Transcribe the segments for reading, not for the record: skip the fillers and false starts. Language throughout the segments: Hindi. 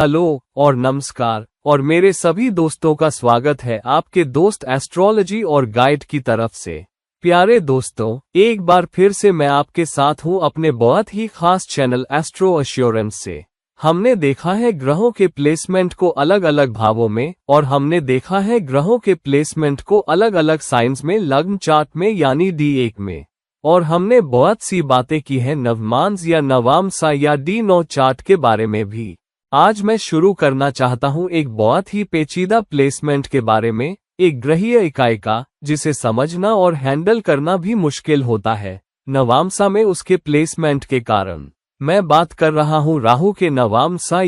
हेलो और नमस्कार और मेरे सभी दोस्तों का स्वागत है आपके दोस्त एस्ट्रोलॉजी और गाइड की तरफ से। प्यारे दोस्तों, एक बार फिर से मैं आपके साथ हूं अपने बहुत ही खास चैनल एस्ट्रो एश्योरेंस से। हमने देखा है ग्रहों के प्लेसमेंट को अलग अलग भावों में और हमने देखा है ग्रहों के प्लेसमेंट को अलग अलग साइंस में लग्न चार्ट में यानी D1 में। और हमने बहुत सी बातें की हैं नवमांस या नवामसा या D9 चार्ट के बारे में भी। आज मैं शुरू करना चाहता हूं एक बहुत ही पेचीदा प्लेसमेंट के बारे में, एक ग्रहीय इकाई का जिसे समझना और हैंडल करना भी मुश्किल होता है नवामसा में उसके प्लेसमेंट के कारण। मैं बात कर रहा हूं राहु के नवामसा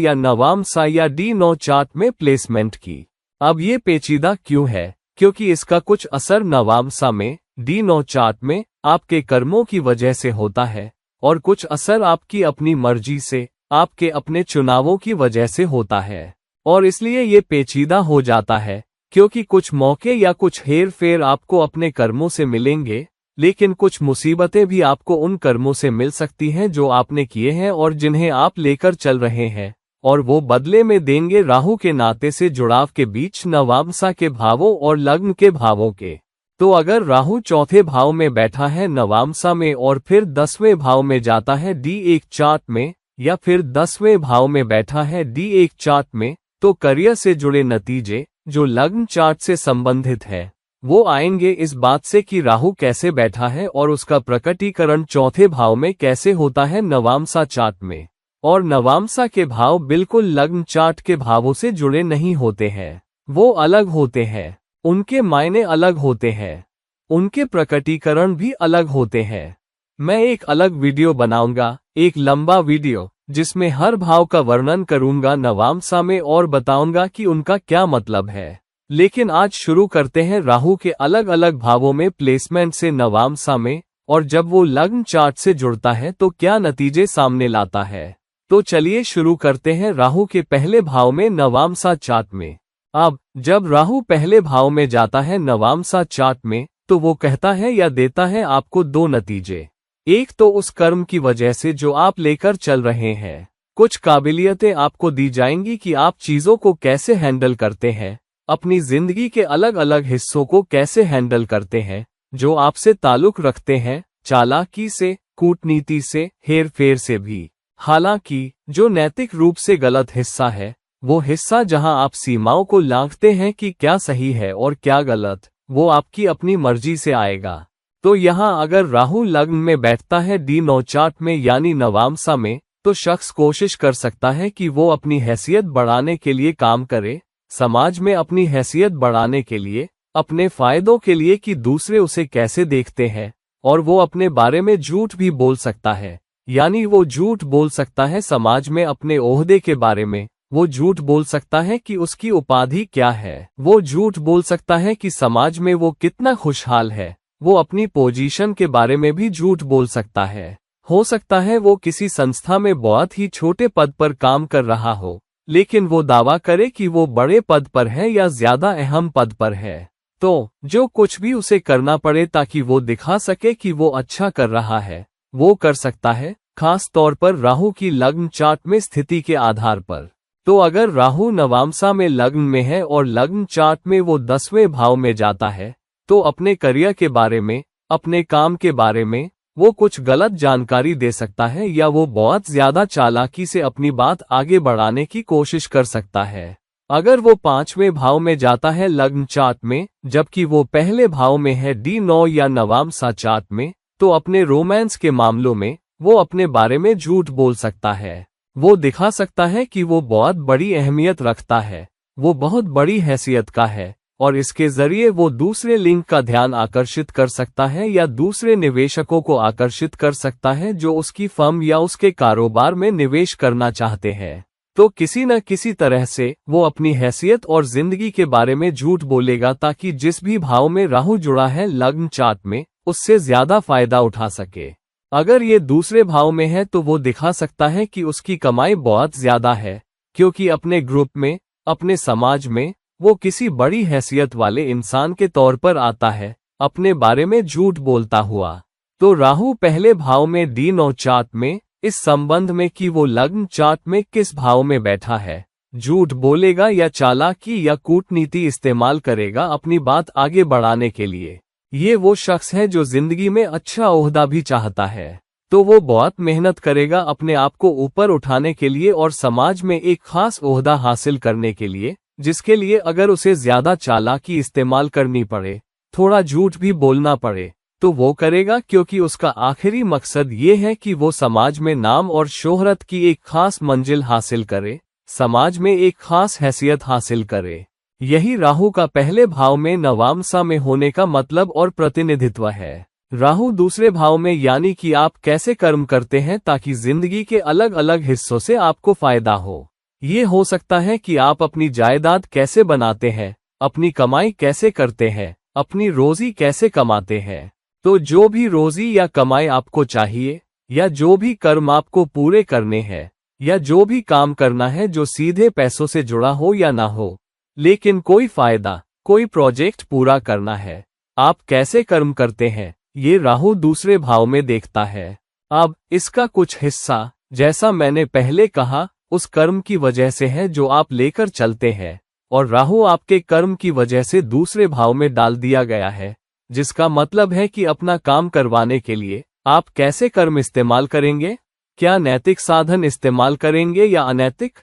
या D9 चार्ट में प्लेसमेंट की। अब ये पेचीदा क्यों है? क्योंकि इसका कुछ असर नवामसा में D9 चार्ट में आपके कर्मों की वजह से होता है और कुछ असर आपकी अपनी मर्जी से, आपके अपने चुनावों की वजह से होता है। और इसलिए ये पेचीदा हो जाता है क्योंकि कुछ मौके या कुछ हेर फेर आपको अपने कर्मों से मिलेंगे, लेकिन कुछ मुसीबतें भी आपको उन कर्मों से मिल सकती हैं जो आपने किए हैं और जिन्हें आप लेकर चल रहे हैं, और वो बदले में देंगे राहु के नाते से जुड़ाव के बीच नवामसा के भावों और लग्न के भावों के। तो अगर राहु चौथे भाव में बैठा है नवामसा में और फिर 10वें भाव में जाता है D1 चार्ट में, या फिर 10वें भाव में बैठा है D1 चार्ट में, तो करियर से जुड़े नतीजे जो लग्न चार्ट से संबंधित है वो आएंगे इस बात से कि राहु कैसे बैठा है और उसका प्रकटीकरण चौथे भाव में कैसे होता है नवामसा चार्ट में। और नवामसा के भाव बिल्कुल लग्न चार्ट के भावों से जुड़े नहीं होते हैं, वो अलग होते हैं, उनके मायने अलग होते हैं, उनके प्रकटीकरण भी अलग होते हैं। मैं एक अलग वीडियो बनाऊंगा, एक लंबा वीडियो जिसमें हर भाव का वर्णन करूंगा नवामसा में और बताऊंगा कि उनका क्या मतलब है। लेकिन आज शुरू करते हैं राहु के अलग अलग भावों में प्लेसमेंट से नवामसा में, और जब वो लग्न चार्ट से जुड़ता है तो क्या नतीजे सामने लाता है। तो चलिए शुरू करते हैं राहु के पहले भाव में नवामसा चार्ट में। अब जब राहु पहले भाव में जाता है नवामसा चार्ट में, तो वो कहता है या देता है आपको दो नतीजे। एक तो उस कर्म की वजह से जो आप लेकर चल रहे हैं, कुछ काबिलियतें आपको दी जाएंगी कि आप चीजों को कैसे हैंडल करते हैं, अपनी जिंदगी के अलग अलग हिस्सों को कैसे हैंडल करते हैं जो आपसे ताल्लुक रखते हैं, चालाकी से, कूटनीति से, हेर फेर से भी। हालांकि जो नैतिक रूप से गलत हिस्सा है, वो हिस्सा जहां आप सीमाओं को लांघते हैं कि क्या सही है और क्या गलत, वो आपकी अपनी मर्जी से आएगा। तो यहाँ अगर राहु लग्न में बैठता है D9 चार्ट में यानी नवामसा में, तो शख्स कोशिश कर सकता है कि वो अपनी हैसियत बढ़ाने के लिए काम करे, समाज में अपनी हैसियत बढ़ाने के लिए, अपने फायदों के लिए कि दूसरे उसे कैसे देखते हैं, और वो अपने बारे में झूठ भी बोल सकता है। यानी वो झूठ बोल सकता है समाज में अपने ओहदे के बारे में, वो झूठ बोल सकता है कि उसकी उपाधि क्या है, वो झूठ बोल सकता है कि समाज में वो कितना खुशहाल है, वो अपनी पोजीशन के बारे में भी झूठ बोल सकता है। हो सकता है वो किसी संस्था में बहुत ही छोटे पद पर काम कर रहा हो, लेकिन वो दावा करे कि वो बड़े पद पर है या ज्यादा अहम पद पर है। तो जो कुछ भी उसे करना पड़े ताकि वो दिखा सके कि वो अच्छा कर रहा है, वो कर सकता है, खास तौर पर राहु की लग्न चार्ट में स्थिति के आधार पर। तो अगर राहु नवामसा में लग्न में है और लग्न चार्ट में वो 10वें भाव में जाता है, तो अपने करियर के बारे में, अपने काम के बारे में वो कुछ गलत जानकारी दे सकता है, या वो बहुत ज्यादा चालाकी से अपनी बात आगे बढ़ाने की कोशिश कर सकता है। अगर वो 5वें भाव में जाता है लग्न चार्ट में, जबकि वो पहले भाव में है D9 या नवामसा चार्ट में, तो अपने रोमांस के मामलों में वो अपने बारे में झूठ बोल सकता है। वो दिखा सकता है कि वो बहुत बड़ी अहमियत रखता है, वो बहुत बड़ी हैसियत का है, और इसके जरिए वो दूसरे लिंग का ध्यान आकर्षित कर सकता है या दूसरे निवेशकों को आकर्षित कर सकता है जो उसकी फर्म या उसके कारोबार में निवेश करना चाहते हैं। तो किसी न किसी तरह से वो अपनी हैसियत और जिंदगी के बारे में झूठ बोलेगा ताकि जिस भी भाव में राहु जुड़ा है लग्न चार्ट में, उससे ज्यादा फायदा उठा सके। अगर ये दूसरे भाव में है तो वो दिखा सकता है कि उसकी कमाई बहुत ज्यादा है, क्योंकि अपने ग्रुप में, अपने समाज में वो किसी बड़ी हैसियत वाले इंसान के तौर पर आता है, अपने बारे में झूठ बोलता हुआ। तो राहु पहले भाव में D9 चार्ट में, इस संबंध में कि वो लग्न चार्ट में किस भाव में बैठा है, झूठ बोलेगा या चालाकी या कूटनीति इस्तेमाल करेगा अपनी बात आगे बढ़ाने के लिए। ये वो शख्स है जो जिंदगी में अच्छा ओहदा भी चाहता है, तो वो बहुत मेहनत करेगा अपने आप को ऊपर उठाने के लिए और समाज में एक खास ओहदा हासिल करने के लिए, जिसके लिए अगर उसे ज्यादा चालाकी इस्तेमाल करनी पड़े, थोड़ा झूठ भी बोलना पड़े, तो वो करेगा, क्योंकि उसका आखिरी मकसद ये है कि वो समाज में नाम और शोहरत की एक खास मंजिल हासिल करे, समाज में एक खास हैसियत हासिल करे। यही राहु का पहले भाव में नवामसा में होने का मतलब और प्रतिनिधित्व है। राहु दूसरे भाव में यानी कि आप कैसे कर्म करते हैं ताकि जिंदगी के अलग अलग हिस्सों से आपको फायदा हो। ये हो सकता है कि आप अपनी जायदाद कैसे बनाते हैं, अपनी कमाई कैसे करते हैं, अपनी रोजी कैसे कमाते हैं। तो जो भी रोजी या कमाई आपको चाहिए, या जो भी कर्म आपको पूरे करने हैं, या जो भी काम करना है जो सीधे पैसों से जुड़ा हो या ना हो, लेकिन कोई फायदा, कोई प्रोजेक्ट पूरा करना है, आप कैसे कर्म करते हैं, ये राहु दूसरे भाव में देखता है। अब इसका कुछ हिस्सा, जैसा मैंने पहले कहा, उस कर्म की वजह से है जो आप लेकर चलते हैं, और राहु आपके कर्म की वजह से दूसरे भाव में डाल दिया गया है, जिसका मतलब है कि अपना काम करवाने के लिए आप कैसे कर्म इस्तेमाल करेंगे। क्या नैतिक साधन इस्तेमाल करेंगे या अनैतिक?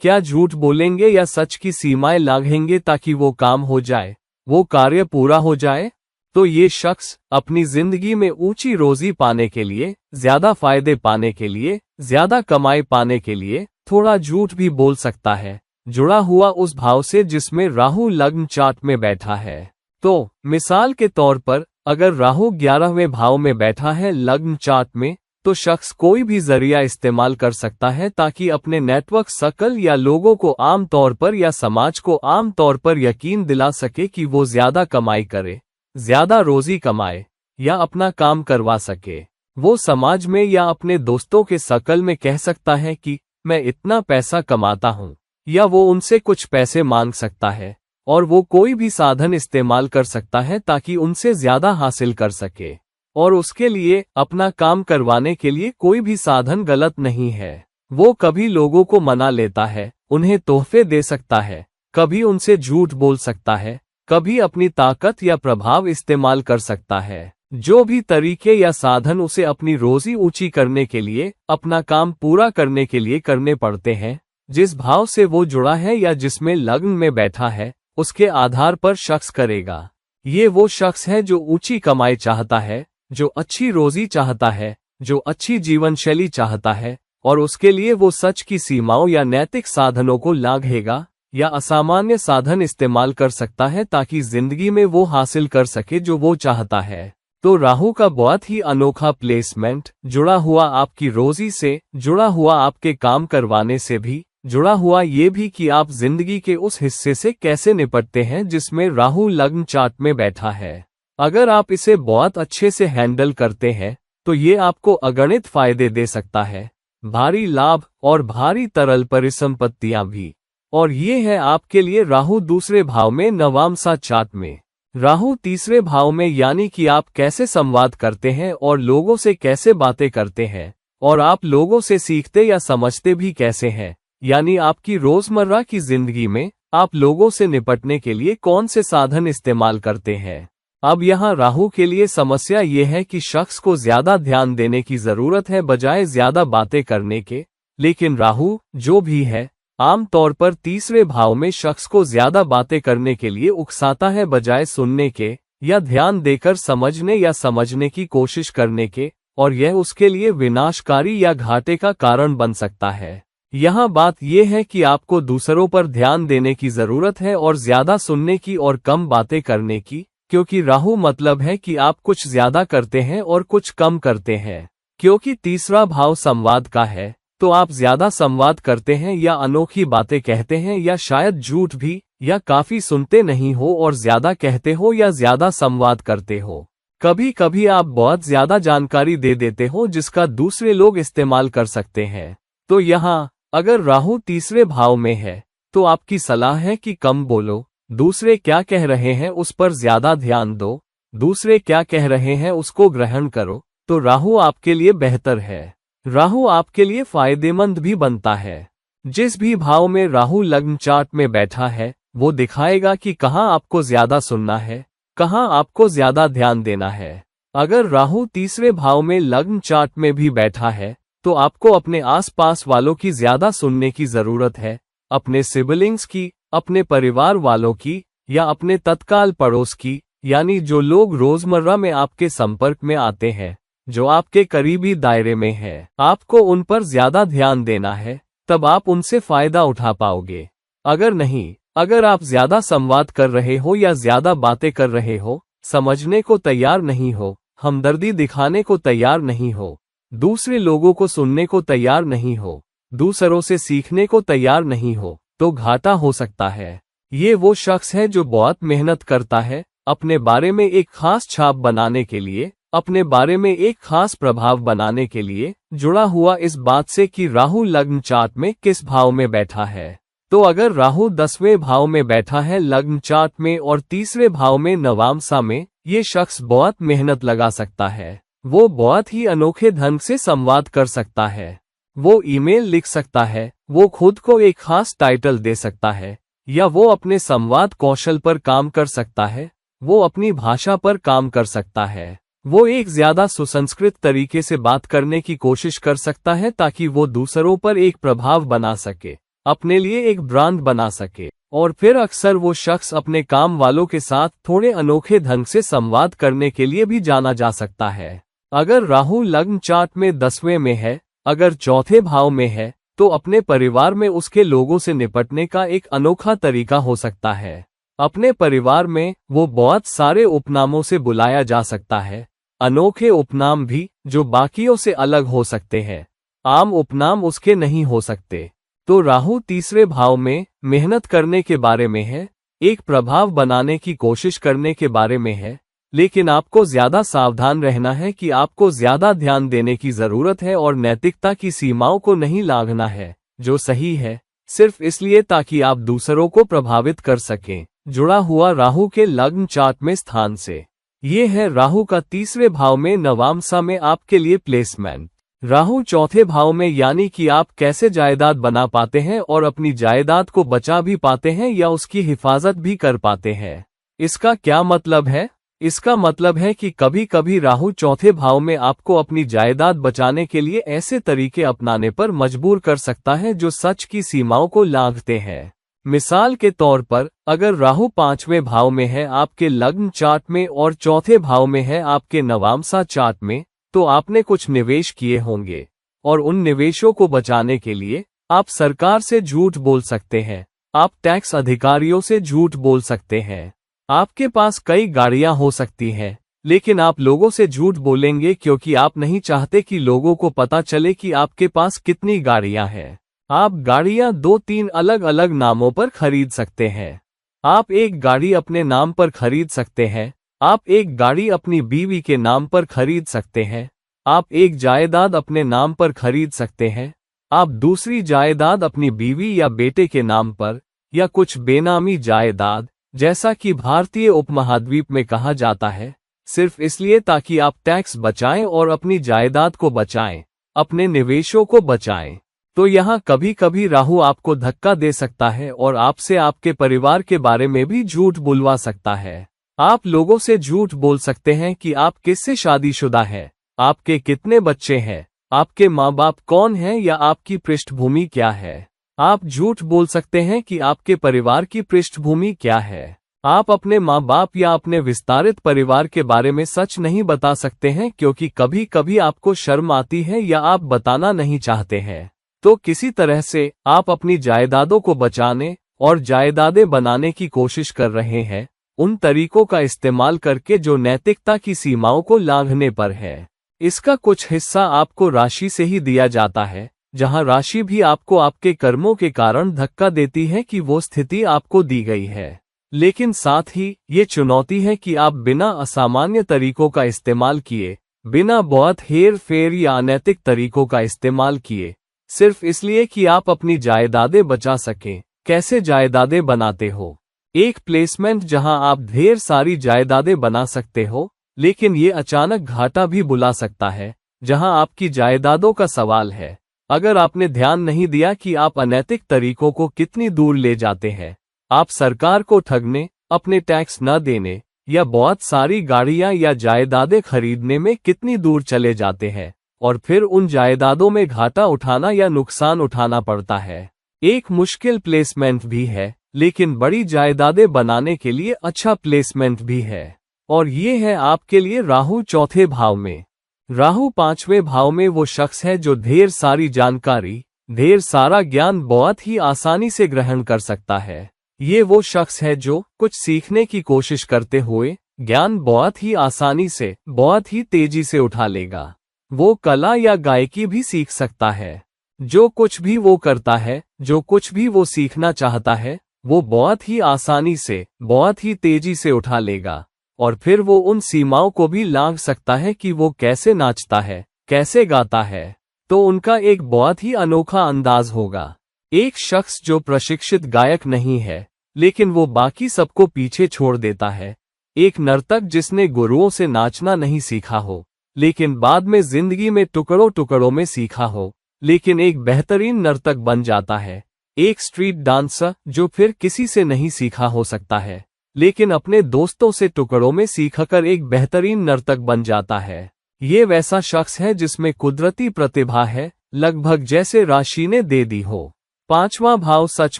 क्या झूठ बोलेंगे या सच की सीमाएं लांघेंगे ताकि वो काम हो जाए, वो कार्य पूरा हो जाए? तो ये शख्स अपनी जिंदगी में ऊंची रोजी पाने के लिए, ज्यादा फायदे पाने के लिए, ज्यादा कमाई पाने के लिए थोड़ा झूठ भी बोल सकता है, जुड़ा हुआ उस भाव से जिसमें राहु लग्न चार्ट में बैठा है। तो मिसाल के तौर पर अगर राहु 11वें भाव में बैठा है लग्न चार्ट में, तो शख्स कोई भी जरिया इस्तेमाल कर सकता है ताकि अपने नेटवर्क सर्कल या लोगों को आम तौर पर या समाज को आम तौर पर यकीन दिला सके कि वो ज्यादा कमाई करे, ज्यादा रोजी कमाए, या अपना काम करवा सके। वो समाज में या अपने दोस्तों के सर्कल में कह सकता है कि मैं इतना पैसा कमाता हूँ, या वो उनसे कुछ पैसे मांग सकता है, और वो कोई भी साधन इस्तेमाल कर सकता है ताकि उनसे ज्यादा हासिल कर सके। और उसके लिए अपना काम करवाने के लिए कोई भी साधन गलत नहीं है। वो कभी लोगों को मना लेता है, उन्हें तोहफे दे सकता है, कभी उनसे झूठ बोल सकता है, कभी अपनी ताकत या प्रभाव इस्तेमाल कर सकता है। जो भी तरीके या साधन उसे अपनी रोजी ऊंची करने के लिए, अपना काम पूरा करने के लिए करने पड़ते हैं, जिस भाव से वो जुड़ा है या जिसमें लग्न में बैठा है, उसके आधार पर शख्स करेगा। ये वो शख्स है जो ऊंची कमाई चाहता है, जो अच्छी रोजी चाहता है, जो अच्छी जीवन शैली चाहता है, और उसके लिए वो सच की सीमाओं या नैतिक साधनों को लांघेगा या असामान्य साधन इस्तेमाल कर सकता है ताकि जिंदगी में वो हासिल कर सके जो वो चाहता है। तो राहु का बहुत ही अनोखा प्लेसमेंट, जुड़ा हुआ आपकी रोजी से, जुड़ा हुआ आपके काम करवाने से भी, जुड़ा हुआ ये भी कि आप जिंदगी के उस हिस्से से कैसे निपटते हैं जिसमें राहु लग्न चार्ट में बैठा है। अगर आप इसे बहुत अच्छे से हैंडल करते हैं तो ये आपको अगणित फायदे दे सकता है, भारी लाभ और भारी तरल परिसंपत्तियां भी। और ये है आपके लिए राहु दूसरे भाव में नवामसा चार्ट में। राहु तीसरे भाव में यानी कि आप कैसे संवाद करते हैं और लोगों से कैसे बातें करते हैं, और आप लोगों से सीखते या समझते भी कैसे हैं, यानी आपकी रोजमर्रा की जिंदगी में आप लोगों से निपटने के लिए कौन से साधन इस्तेमाल करते हैं। अब यहाँ राहु के लिए समस्या ये है कि शख्स को ज्यादा ध्यान देने की जरूरत है बजाय ज्यादा बातें करने के। लेकिन राहु जो भी है, आम तौर पर तीसरे भाव में शख्स को ज्यादा बातें करने के लिए उकसाता है बजाय सुनने के, या ध्यान देकर समझने या समझने की कोशिश करने के, और यह उसके लिए विनाशकारी या घाटे का कारण बन सकता है। यहाँ बात यह है कि आपको दूसरों पर ध्यान देने की जरूरत है और ज्यादा सुनने की और कम बातें करने की, क्योंकि राहु मतलब है कि आप कुछ ज्यादा करते हैं और कुछ कम करते हैं। क्योंकि तीसरा भाव संवाद का है, तो आप ज्यादा संवाद करते हैं या अनोखी बातें कहते हैं या शायद झूठ भी, या काफी सुनते नहीं हो और ज्यादा कहते हो या ज्यादा संवाद करते हो। कभी कभी आप बहुत ज्यादा जानकारी दे देते हो जिसका दूसरे लोग इस्तेमाल कर सकते हैं। तो यहाँ अगर राहु तीसरे भाव में है तो आपकी सलाह है कि कम बोलो, दूसरे क्या कह रहे हैं उस पर ज्यादा ध्यान दो, दूसरे क्या कह रहे हैं उसको ग्रहण करो, तो राहु आपके लिए बेहतर है। राहु आपके लिए फायदेमंद भी बनता है। जिस भी भाव में राहु लग्न चार्ट में बैठा है वो दिखाएगा कि कहाँ आपको ज्यादा सुनना है, कहाँ आपको ज्यादा ध्यान देना है। अगर राहु तीसरे भाव में लग्न चार्ट में भी बैठा है तो आपको अपने आसपास वालों की ज्यादा सुनने की जरूरत है, अपने सिबलिंग्स की, अपने परिवार वालों की या अपने तत्काल पड़ोस की, यानी जो लोग रोजमर्रा में आपके संपर्क में आते हैं, जो आपके करीबी दायरे में है, आपको उन पर ज्यादा ध्यान देना है, तब आप उनसे फायदा उठा पाओगे। अगर नहीं, अगर आप ज्यादा संवाद कर रहे हो या ज्यादा बातें कर रहे हो, समझने को तैयार नहीं हो, हमदर्दी दिखाने को तैयार नहीं हो, दूसरे लोगों को सुनने को तैयार नहीं हो, दूसरों से सीखने को तैयार नहीं हो, तो घाटा हो सकता है। ये वो शख्स है जो बहुत मेहनत करता है अपने बारे में एक खास छाप बनाने के लिए, अपने बारे में एक खास प्रभाव बनाने के लिए, जुड़ा हुआ इस बात से कि राहु लग्न चार्ट में किस भाव में बैठा है। तो अगर राहु 10वें भाव में बैठा है लग्न चार्ट में और तीसरे भाव में नवामसा में, ये शख्स बहुत मेहनत लगा सकता है। वो बहुत ही अनोखे ढंग से संवाद कर सकता है, वो ईमेल लिख सकता है, वो खुद को एक खास टाइटल दे सकता है, या वो अपने संवाद कौशल पर काम कर सकता है, वो अपनी भाषा पर काम कर सकता है, वो एक ज्यादा सुसंस्कृत तरीके से बात करने की कोशिश कर सकता है ताकि वो दूसरों पर एक प्रभाव बना सके, अपने लिए एक ब्रांड बना सके। और फिर अक्सर वो शख्स अपने काम वालों के साथ थोड़े अनोखे ढंग से संवाद करने के लिए भी जाना जा सकता है। अगर राहु लग्न चार्ट में 10वें में है, अगर चौथे भाव में है, तो अपने परिवार में उसके लोगों से निपटने का एक अनोखा तरीका हो सकता है। अपने परिवार में वो बहुत सारे उपनामों से बुलाया जा सकता है, अनोखे उपनाम भी जो बाकियों से अलग हो सकते हैं, आम उपनाम उसके नहीं हो सकते। तो राहु तीसरे भाव में मेहनत करने के बारे में है, एक प्रभाव बनाने की कोशिश करने के बारे में है, लेकिन आपको ज्यादा सावधान रहना है कि आपको ज्यादा ध्यान देने की जरूरत है और नैतिकता की सीमाओं को नहीं लांघना है, जो सही है, सिर्फ इसलिए ताकि आप दूसरों को प्रभावित कर सकें। जुड़ा हुआ राहु के लग्न चार्ट में स्थान से ये है राहु का तीसरे भाव में नवामसा में आपके लिए प्लेसमेंट। राहु चौथे भाव में, यानी कि आप कैसे जायदाद बना पाते हैं और अपनी जायदाद को बचा भी पाते हैं या उसकी हिफाजत भी कर पाते हैं। इसका क्या मतलब है? इसका मतलब है कि कभी कभी राहु चौथे भाव में आपको अपनी जायदाद बचाने के लिए ऐसे तरीके अपनाने पर मजबूर कर सकता है जो सच की सीमाओं को लांघते हैं। मिसाल के तौर पर, अगर राहु 5वें भाव में है आपके लग्न चार्ट में और चौथे भाव में है आपके नवामसा चार्ट में, तो आपने कुछ निवेश किए होंगे और उन निवेशों को बचाने के लिए आप सरकार से झूठ बोल सकते हैं, आप टैक्स अधिकारियों से झूठ बोल सकते हैं, आपके पास कई गाड़ियां हो सकती हैं, लेकिन आप लोगों से झूठ बोलेंगे क्योंकि आप नहीं चाहते कि लोगों को पता चले कि आपके पास कितनी गाड़ियां हैं। आप गाड़ियां 2-3 अलग अलग नामों पर खरीद सकते हैं। आप एक गाड़ी अपने नाम पर खरीद सकते हैं, आप एक गाड़ी अपनी बीवी के नाम पर खरीद सकते हैं, आप एक जायदाद अपने नाम पर खरीद सकते हैं, आप दूसरी जायदाद अपनी बीवी या बेटे के नाम पर, या कुछ बेनामी जायदाद, जैसा कि भारतीय उपमहाद्वीप में कहा जाता है, सिर्फ इसलिए ताकि आप टैक्स बचाएं और अपनी जायदाद को बचाएं, अपने निवेशों को बचाएं। तो यहाँ कभी कभी राहु आपको धक्का दे सकता है और आपसे आपके परिवार के बारे में भी झूठ बुलवा सकता है। आप लोगों से झूठ बोल सकते हैं कि आप किससे शादीशुदा हैं, आपके कितने बच्चे हैं, आपके माँ बाप कौन हैं या आपकी पृष्ठभूमि क्या है। आप झूठ बोल सकते हैं कि आपके परिवार की पृष्ठभूमि क्या है। आप अपने माँ बाप या अपने विस्तारित परिवार के बारे में सच नहीं बता सकते हैं क्योंकि कभी कभी आपको शर्म आती है या आप बताना नहीं चाहते हैं। तो किसी तरह से आप अपनी जायदादों को बचाने और जायदादें बनाने की कोशिश कर रहे हैं, उन तरीकों का इस्तेमाल करके जो नैतिकता की सीमाओं को लांघने पर है। इसका कुछ हिस्सा आपको राशि से ही दिया जाता है, जहां राशि भी आपको आपके कर्मों के कारण धक्का देती है कि वो स्थिति आपको दी गई है। लेकिन साथ ही ये चुनौती है कि आप बिना असामान्य तरीकों का इस्तेमाल किए, बिना बहुत हेर फेर या अनैतिक तरीकों का इस्तेमाल किए, सिर्फ इसलिए कि आप अपनी जायदादें बचा सकें, कैसे जायदादें बनाते हो। एक प्लेसमेंट जहां आप ढेर सारी जायदादें बना सकते हो, लेकिन ये अचानक घाटा भी बुला सकता है, जहां आपकी जायदादों का सवाल है। अगर आपने ध्यान नहीं दिया कि आप अनैतिक तरीकों को कितनी दूर ले जाते हैं, आप सरकार को ठगने, अपने टैक्स न देने या बहुत सारी गाड़ियां या जायदादें खरीदने में कितनी दूर चले जाते हैं और फिर उन जायदादों में घाटा उठाना या नुकसान उठाना पड़ता है। एक मुश्किल प्लेसमेंट भी है, लेकिन बड़ी जायदादें बनाने के लिए अच्छा प्लेसमेंट भी है। और ये है आपके लिए राहु चौथे भाव में। राहु पांचवें भाव में वो शख्स है जो ढेर सारी जानकारी, ढेर सारा ज्ञान बहुत ही आसानी से ग्रहण कर सकता है। ये वो शख्स है जो कुछ सीखने की कोशिश करते हुए ज्ञान बहुत ही आसानी से, बहुत ही तेजी से उठा लेगा। वो कला या गायकी भी सीख सकता है। जो कुछ भी वो करता है, जो कुछ भी वो सीखना चाहता है, वो बहुत ही आसानी से, बहुत ही तेजी से उठा लेगा। और फिर वो उन सीमाओं को भी लांघ सकता है कि वो कैसे नाचता है, कैसे गाता है। तो उनका एक बहुत ही अनोखा अंदाज होगा। एक शख्स जो प्रशिक्षित गायक नहीं है, लेकिन वो बाकी सबको पीछे छोड़ देता है। एक नर्तक जिसने गुरुओं से नाचना नहीं सीखा हो, लेकिन बाद में जिंदगी में टुकड़ों टुकड़ों में सीखा हो, लेकिन एक बेहतरीन नर्तक बन जाता है। एक स्ट्रीट डांसर जो फिर किसी से नहीं सीखा हो सकता है, लेकिन अपने दोस्तों से टुकड़ों में सीखकर एक बेहतरीन नर्तक बन जाता है। ये वैसा शख्स है जिसमें कुदरती प्रतिभा है, लगभग जैसे राशि ने दे दी हो। पांचवा भाव सच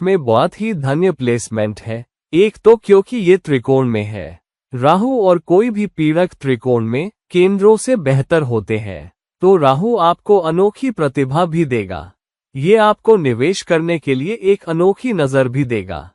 में बहुत ही धन्य प्लेसमेंट है। एक तो क्योंकि ये त्रिकोण में है। राहु और कोई भी पीड़क त्रिकोण में केंद्रों से बेहतर होते हैं, तो राहु आपको अनोखी प्रतिभा भी देगा। ये आपको निवेश करने के लिए एक अनोखी नजर भी देगा।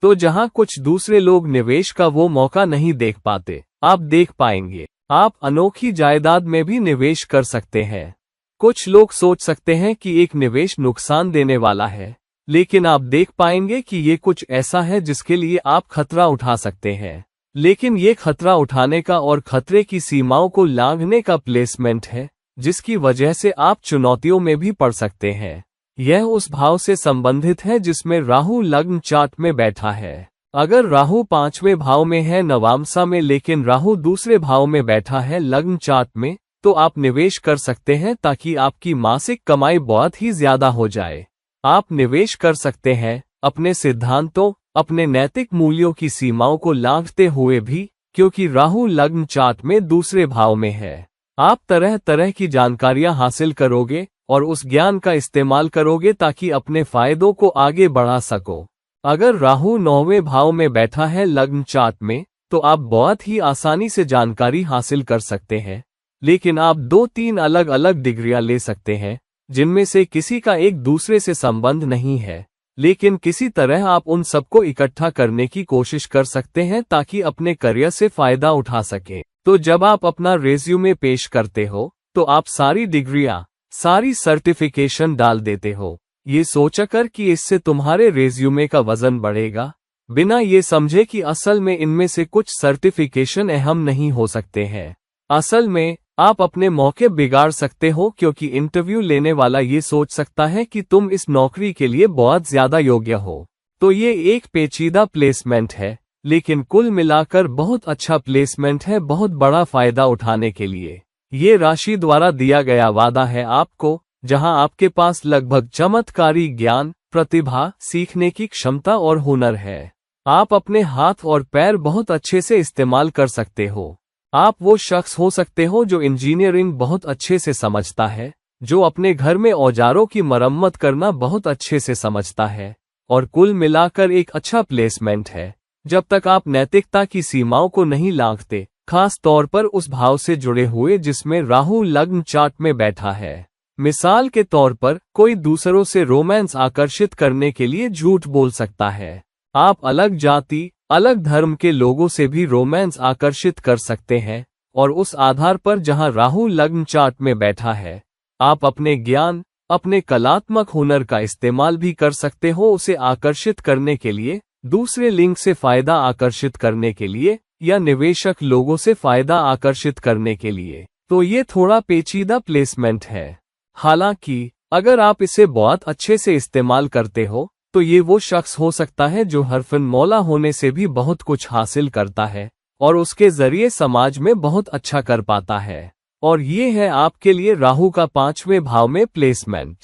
तो जहां कुछ दूसरे लोग निवेश का वो मौका नहीं देख पाते, आप देख पाएंगे। आप अनोखी जायदाद में भी निवेश कर सकते हैं। कुछ लोग सोच सकते हैं कि एक निवेश नुकसान देने वाला है, लेकिन आप देख पाएंगे कि ये कुछ ऐसा है जिसके लिए आप खतरा उठा सकते हैं। लेकिन ये खतरा उठाने का और खतरे की सीमाओं को लांघने का प्लेसमेंट है, जिसकी वजह से आप चुनौतियों में भी पड़ सकते हैं। यह उस भाव से संबंधित है जिसमें राहु लग्न चार्ट में बैठा है। अगर राहु पांचवें भाव में है नवांशा में, लेकिन राहु दूसरे भाव में बैठा है लग्न चार्ट में, तो आप निवेश कर सकते हैं ताकि आपकी मासिक कमाई बहुत ही ज्यादा हो जाए। आप निवेश कर सकते हैं अपने सिद्धांतों, अपने नैतिक मूल्यों की सीमाओं को लांघते हुए भी, क्योंकि राहु लग्न चार्ट में दूसरे भाव में है। आप तरह तरह की जानकारियां हासिल करोगे और उस ज्ञान का इस्तेमाल करोगे ताकि अपने फायदों को आगे बढ़ा सको। अगर राहु नौवें भाव में बैठा है लग्न चार्ट में, तो आप बहुत ही आसानी से जानकारी हासिल कर सकते हैं, लेकिन आप 2-3 अलग अलग डिग्रियां ले सकते हैं, जिनमें से किसी का एक दूसरे से संबंध नहीं है, लेकिन किसी तरह आप उन सबको इकट्ठा करने की कोशिश कर सकते हैं ताकि अपने करियर से फायदा उठा सकें। तो जब आप अपना रेज्यूमे पेश करते हो, तो आप सारी डिग्रियां, सारी सर्टिफिकेशन डाल देते हो, ये सोचकर कि इससे तुम्हारे रेज्यूमे का वजन बढ़ेगा, बिना ये समझे कि असल में इनमें से कुछ सर्टिफिकेशन अहम नहीं हो सकते हैं। असल में आप अपने मौके बिगाड़ सकते हो, क्योंकि इंटरव्यू लेने वाला ये सोच सकता है कि तुम इस नौकरी के लिए बहुत ज्यादा योग्य हो। तो ये एक पेचीदा प्लेसमेंट है, लेकिन कुल मिलाकर बहुत अच्छा प्लेसमेंट है बहुत बड़ा फायदा उठाने के लिए। ये राशि द्वारा दिया गया वादा है आपको, जहां आपके पास लगभग चमत्कारी ज्ञान, प्रतिभा, सीखने की क्षमता और हुनर है। आप अपने हाथ और पैर बहुत अच्छे से इस्तेमाल कर सकते हो। आप वो शख्स हो सकते हो जो इंजीनियरिंग बहुत अच्छे से समझता है, जो अपने घर में औजारों की मरम्मत करना बहुत अच्छे से समझता है, और कुल मिलाकर एक अच्छा प्लेसमेंट है जब तक आप नैतिकता की सीमाओं को नहीं लांघते, खास तौर पर उस भाव से जुड़े हुए जिसमें राहु लग्न चार्ट में बैठा है। मिसाल के तौर पर कोई दूसरों से रोमांस आकर्षित करने के लिए झूठ बोल सकता है। आप अलग जाति, अलग धर्म के लोगों से भी रोमांस आकर्षित कर सकते हैं, और उस आधार पर जहां राहु लग्न चार्ट में बैठा है, आप अपने ज्ञान, अपने कलात्मक हुनर का इस्तेमाल भी कर सकते हो उसे आकर्षित करने के लिए, दूसरे लिंग से फायदा आकर्षित करने के लिए, या निवेशक लोगों से फायदा आकर्षित करने के लिए। तो ये थोड़ा पेचीदा प्लेसमेंट है। हालांकि अगर आप इसे बहुत अच्छे से इस्तेमाल करते हो, तो ये वो शख्स हो सकता है जो हरफन मौला होने से भी बहुत कुछ हासिल करता है और उसके जरिए समाज में बहुत अच्छा कर पाता है। और ये है आपके लिए राहु का 5वें भाव में प्लेसमेंट।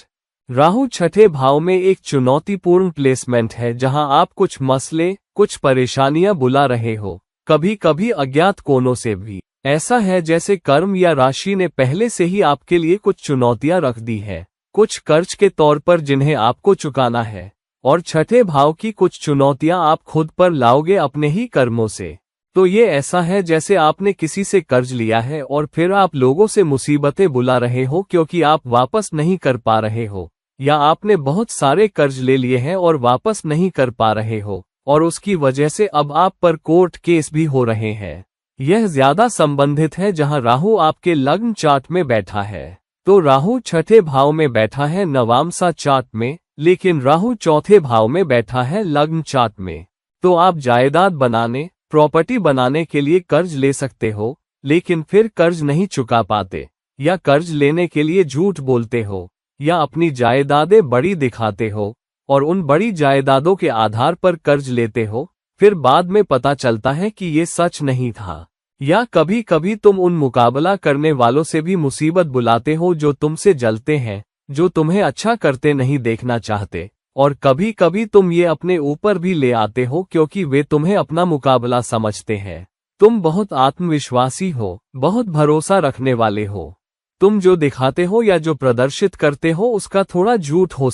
राहु छठे भाव में एक चुनौतीपूर्ण प्लेसमेंट है जहां आप कुछ मसले, कुछ परेशानियां बुला रहे हो, कभी कभी अज्ञात कोनों से भी। ऐसा है जैसे कर्म या राशि ने पहले से ही आपके लिए कुछ चुनौतियां रख दी है, कुछ कर्ज के तौर पर जिन्हें आपको चुकाना है, और छठे भाव की कुछ चुनौतियां आप खुद पर लाओगे अपने ही कर्मों से। तो ये ऐसा है जैसे आपने किसी से कर्ज लिया है और फिर आप लोगों से मुसीबतें बुला रहे हो क्योंकि आप वापस नहीं कर पा रहे हो, या आपने बहुत सारे कर्ज ले लिए हैं और वापस नहीं कर पा रहे हो, और उसकी वजह से अब आप पर कोर्ट केस भी हो रहे हैं। यह ज्यादा संबंधित है जहां राहु आपके लग्न चार्ट में बैठा है। तो राहु छठे भाव में बैठा है नवामसा चार्ट में, लेकिन राहु चौथे भाव में बैठा है लग्न चार्ट में। तो आप जायदाद बनाने, प्रॉपर्टी बनाने के लिए कर्ज ले सकते हो, लेकिन फिर कर्ज नहीं चुका पाते, या कर्ज लेने के लिए झूठ बोलते हो, या अपनी जायदादें बड़ी दिखाते हो और उन बड़ी जायदादों के आधार पर कर्ज लेते हो, फिर बाद में पता चलता है कि ये सच नहीं था। या कभी कभी तुम उन मुकाबला करने वालों से भी मुसीबत बुलाते हो जो तुमसे जलते हैं, जो तुम्हें अच्छा करते नहीं देखना चाहते, और कभी कभी तुम ये अपने ऊपर भी ले आते हो क्योंकि वे तुम्हें अपना मुकाबला समझते हैं। तुम बहुत आत्मविश्वासी हो, बहुत भरोसा रखने वाले हो। तुम जो दिखाते हो या जो प्रदर्शित करते हो उसका थोड़ा झूठ हो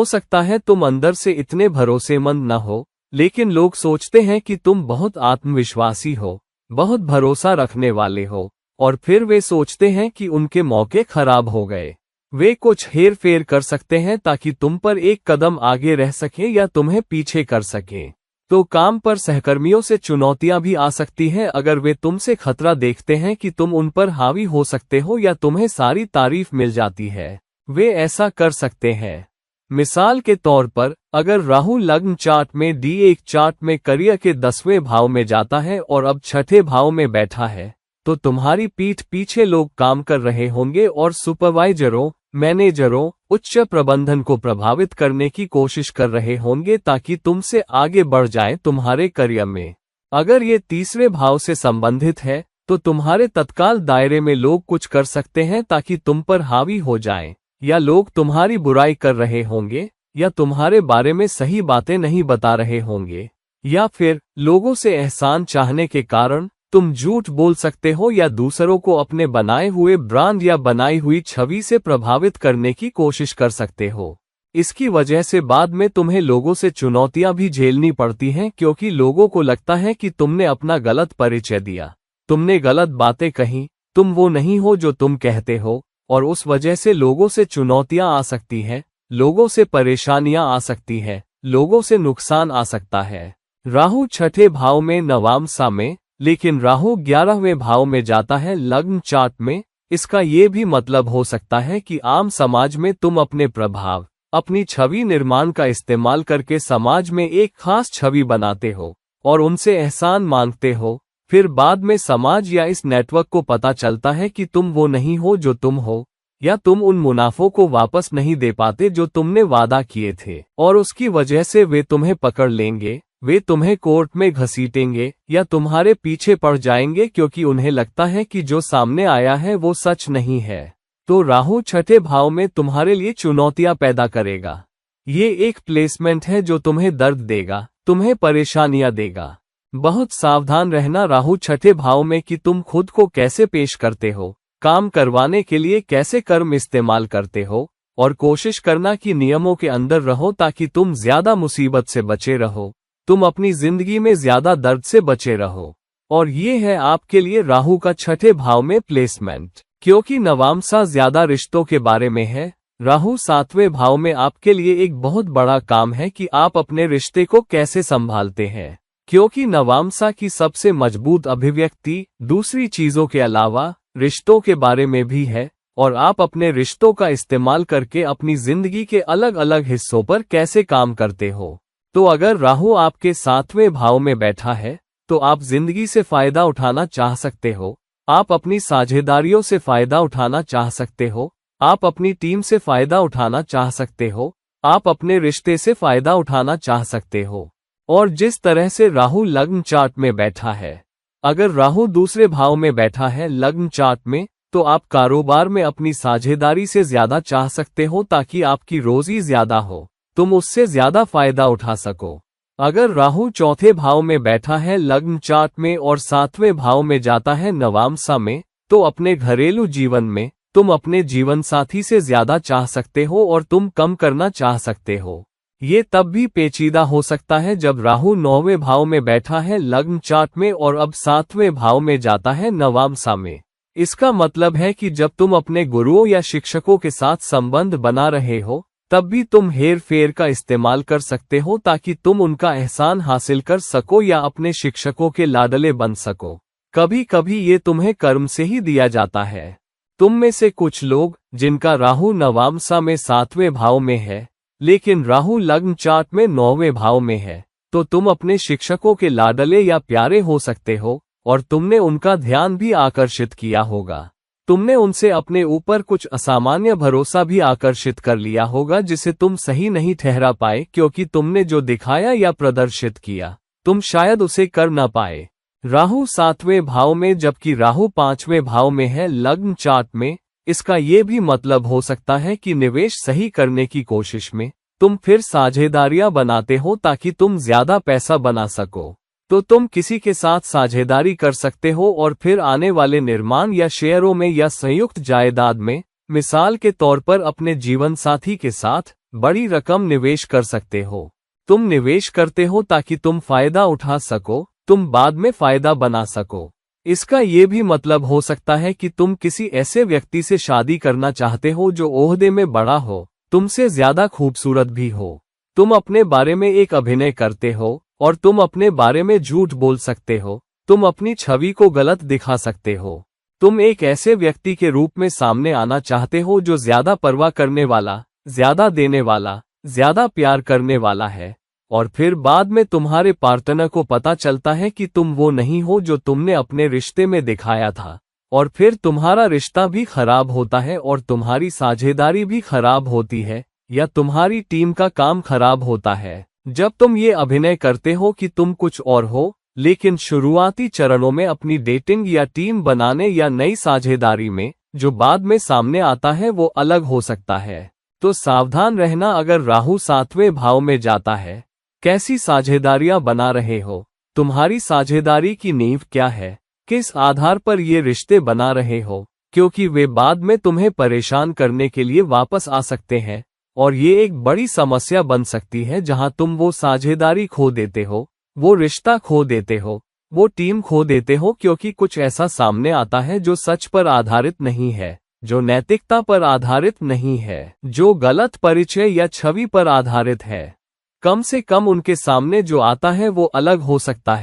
सकता है तुम अंदर से इतने भरोसेमंद न हो, लेकिन लोग सोचते हैं कि तुम बहुत आत्मविश्वासी हो, बहुत भरोसा रखने वाले हो, और फिर वे सोचते हैं कि उनके मौके खराब हो गए। वे कुछ हेर फेर कर सकते हैं ताकि तुम पर एक कदम आगे रह सकें या तुम्हें पीछे कर सकें। तो काम पर सहकर्मियों से चुनौतियां भी आ सकती हैं अगर वे तुमसे खतरा देखते हैं कि तुम उन पर हावी हो सकते हो या तुम्हें सारी तारीफ मिल जाती है, वे ऐसा कर सकते हैं। मिसाल के तौर पर, अगर राहु लग्न चार्ट में D1 चार्ट में करियर के 10वें भाव में जाता है और अब छठे भाव में बैठा है, तो तुम्हारी पीठ पीछे लोग काम कर रहे होंगे और सुपरवाइजरों, मैनेजरों, उच्च प्रबंधन को प्रभावित करने की कोशिश कर रहे होंगे ताकि तुमसे आगे बढ़ जाएं तुम्हारे करियर में। अगर ये तीसरे भाव से संबंधित है, तो तुम्हारे तत्काल दायरे में लोग कुछ कर सकते हैं ताकि तुम पर हावी हो जाएं, या लोग तुम्हारी बुराई कर रहे होंगे, या तुम्हारे बारे में सही बातें नहीं बता रहे होंगे, या फिर लोगों से एहसान चाहने के कारण तुम झूठ बोल सकते हो या दूसरों को अपने बनाए हुए ब्रांड या बनाई हुई छवि से प्रभावित करने की कोशिश कर सकते हो। इसकी वजह से बाद में तुम्हें लोगों से चुनौतियां भी झेलनी पड़ती हैं क्योंकि लोगों को लगता है कि तुमने अपना गलत परिचय दिया, तुमने गलत बातें कही, तुम वो नहीं हो जो तुम कहते हो, और उस वजह से लोगों से चुनौतियां आ सकती हैं, लोगों से परेशानियां आ सकती हैं, लोगों से नुकसान आ सकता है। राहु छठे भाव में नवामसा में, लेकिन राहु 11वें भाव में जाता है लग्न चार्ट में। इसका ये भी मतलब हो सकता है कि आम समाज में तुम अपने प्रभाव, अपनी छवि निर्माण का इस्तेमाल करके समाज में एक खास छवि बनाते हो और उनसे एहसान मांगते हो, फिर बाद में समाज या इस नेटवर्क को पता चलता है कि तुम वो नहीं हो जो तुम हो, या तुम उन मुनाफों को वापस नहीं दे पाते जो तुमने वादा किए थे, और उसकी वजह से वे तुम्हें पकड़ लेंगे, वे तुम्हें कोर्ट में घसीटेंगे या तुम्हारे पीछे पड़ जाएंगे क्योंकि उन्हें लगता है कि जो सामने आया है वो सच नहीं है। तो राहु छठे भाव में तुम्हारे लिए चुनौतियां पैदा करेगा। ये एक प्लेसमेंट है जो तुम्हें दर्द देगा, तुम्हें परेशानियां देगा। बहुत सावधान रहना राहु छठे भाव में कि तुम खुद को कैसे पेश करते हो, काम करवाने के लिए कैसे कर्म इस्तेमाल करते हो, और कोशिश करना कि नियमों के अंदर रहो ताकि तुम ज्यादा मुसीबत से बचे रहो, तुम अपनी जिंदगी में ज्यादा दर्द से बचे रहो। और ये है आपके लिए राहु का छठे भाव में प्लेसमेंट। क्योंकि नवामसा ज्यादा रिश्तों के बारे में है, राहु 7वें भाव में आपके लिए एक बहुत बड़ा काम है कि आप अपने रिश्ते को कैसे संभालते हैं। क्योंकि नवामसा की सबसे मजबूत अभिव्यक्ति दूसरी चीजों के अलावा रिश्तों के बारे में भी है, और आप अपने रिश्तों का इस्तेमाल करके अपनी जिंदगी के अलग अलग हिस्सों पर कैसे काम करते हो। तो अगर राहु आपके 7वें भाव में बैठा है, तो आप जिंदगी से फायदा उठाना चाह सकते हो, आप अपनी साझेदारियों से फायदा उठाना चाह सकते हो, आप अपनी टीम से फायदा उठाना चाह सकते हो, आप अपने रिश्ते से फायदा उठाना चाह सकते हो। और जिस तरह से राहु लग्न चार्ट में बैठा है, अगर राहु दूसरे भाव में बैठा है लग्न चार्ट में, तो आप कारोबार में अपनी साझेदारी से ज्यादा चाह सकते हो ताकि आपकी रोजी ज्यादा हो, तुम उससे ज्यादा फायदा उठा सको। अगर राहु चौथे भाव में बैठा है लग्न चार्ट में और सातवें भाव में जाता है नवामसा में, तो अपने घरेलू जीवन में तुम अपने जीवन साथी से ज्यादा चाह सकते हो और तुम कम करना चाह सकते हो। ये तब भी पेचीदा हो सकता है जब राहु 9वें भाव में बैठा है लग्न चार्ट में और अब 7वें भाव में जाता है नवामसा में। इसका मतलब है कि जब तुम अपने गुरुओं या शिक्षकों के साथ संबंध बना रहे हो, तब भी तुम हेर फेर का इस्तेमाल कर सकते हो ताकि तुम उनका एहसान हासिल कर सको या अपने शिक्षकों के लाडले बन सको। कभी कभी ये तुम्हें कर्म से ही दिया जाता है। तुम में से कुछ लोग जिनका राहु नवामसा में 7वें भाव में है लेकिन राहु लग्न चार्ट में 9वें भाव में है, तो तुम अपने शिक्षकों के लाडले या प्यारे हो सकते हो और तुमने उनका ध्यान भी आकर्षित किया होगा। तुमने उनसे अपने ऊपर कुछ असामान्य भरोसा भी आकर्षित कर लिया होगा जिसे तुम सही नहीं ठहरा पाए, क्योंकि तुमने जो दिखाया या प्रदर्शित किया तुम शायद उसे कर ना पाए। राहु 7वें भाव में जबकि राहु 5वें भाव में है लग्न चार्ट में, इसका ये भी मतलब हो सकता है कि निवेश सही करने की कोशिश में तुम फिर साझेदारियां बनाते हो ताकि तुम ज्यादा पैसा बना सको। तो तुम किसी के साथ साझेदारी कर सकते हो और फिर आने वाले निर्माण या शेयरों में या संयुक्त जायदाद में, मिसाल के तौर पर अपने जीवन साथी के साथ बड़ी रकम निवेश कर सकते हो। तुम निवेश करते हो ताकि तुम फायदा उठा सको, तुम बाद में फायदा बना सको। इसका ये भी मतलब हो सकता है कि तुम किसी ऐसे व्यक्ति से शादी करना चाहते हो जो ओहदे में बड़ा हो, तुमसे ज्यादा खूबसूरत भी हो। तुम अपने बारे में एक अभिनय करते हो और तुम अपने बारे में झूठ बोल सकते हो, तुम अपनी छवि को गलत दिखा सकते हो। तुम एक ऐसे व्यक्ति के रूप में सामने आना चाहते हो जो ज्यादा परवाह करने वाला, ज्यादा देने वाला, ज्यादा प्यार करने वाला है, और फिर बाद में तुम्हारे पार्टनर को पता चलता है कि तुम वो नहीं हो जो तुमने अपने रिश्ते में दिखाया था, और फिर तुम्हारा रिश्ता भी खराब होता है और तुम्हारी साझेदारी भी खराब होती है या तुम्हारी टीम का काम खराब होता है। जब तुम ये अभिनय करते हो कि तुम कुछ और हो, लेकिन शुरुआती चरणों में अपनी डेटिंग या टीम बनाने या नई साझेदारी में जो बाद में सामने आता है वो अलग हो सकता है। तो सावधान रहना अगर राहु 7वें भाव में जाता है। कैसी साझेदारियां बना रहे हो? तुम्हारी साझेदारी की नींव क्या है? किस आधार पर ये रिश्ते बना रहे हो? क्योंकि वे बाद में तुम्हें परेशान करने के लिए वापस आ सकते हैं और ये एक बड़ी समस्या बन सकती है जहां तुम वो साझेदारी खो देते हो, वो रिश्ता खो देते हो, वो टीम खो देते हो, क्योंकि कुछ ऐसा सामने आता है जो सच पर आधारित नहीं है, जो नैतिकता पर आधारित नहीं है, जो गलत परिचय या छवि पर आधारित है। कम से कम उनके सामने जो आता है वो अलग हो सकता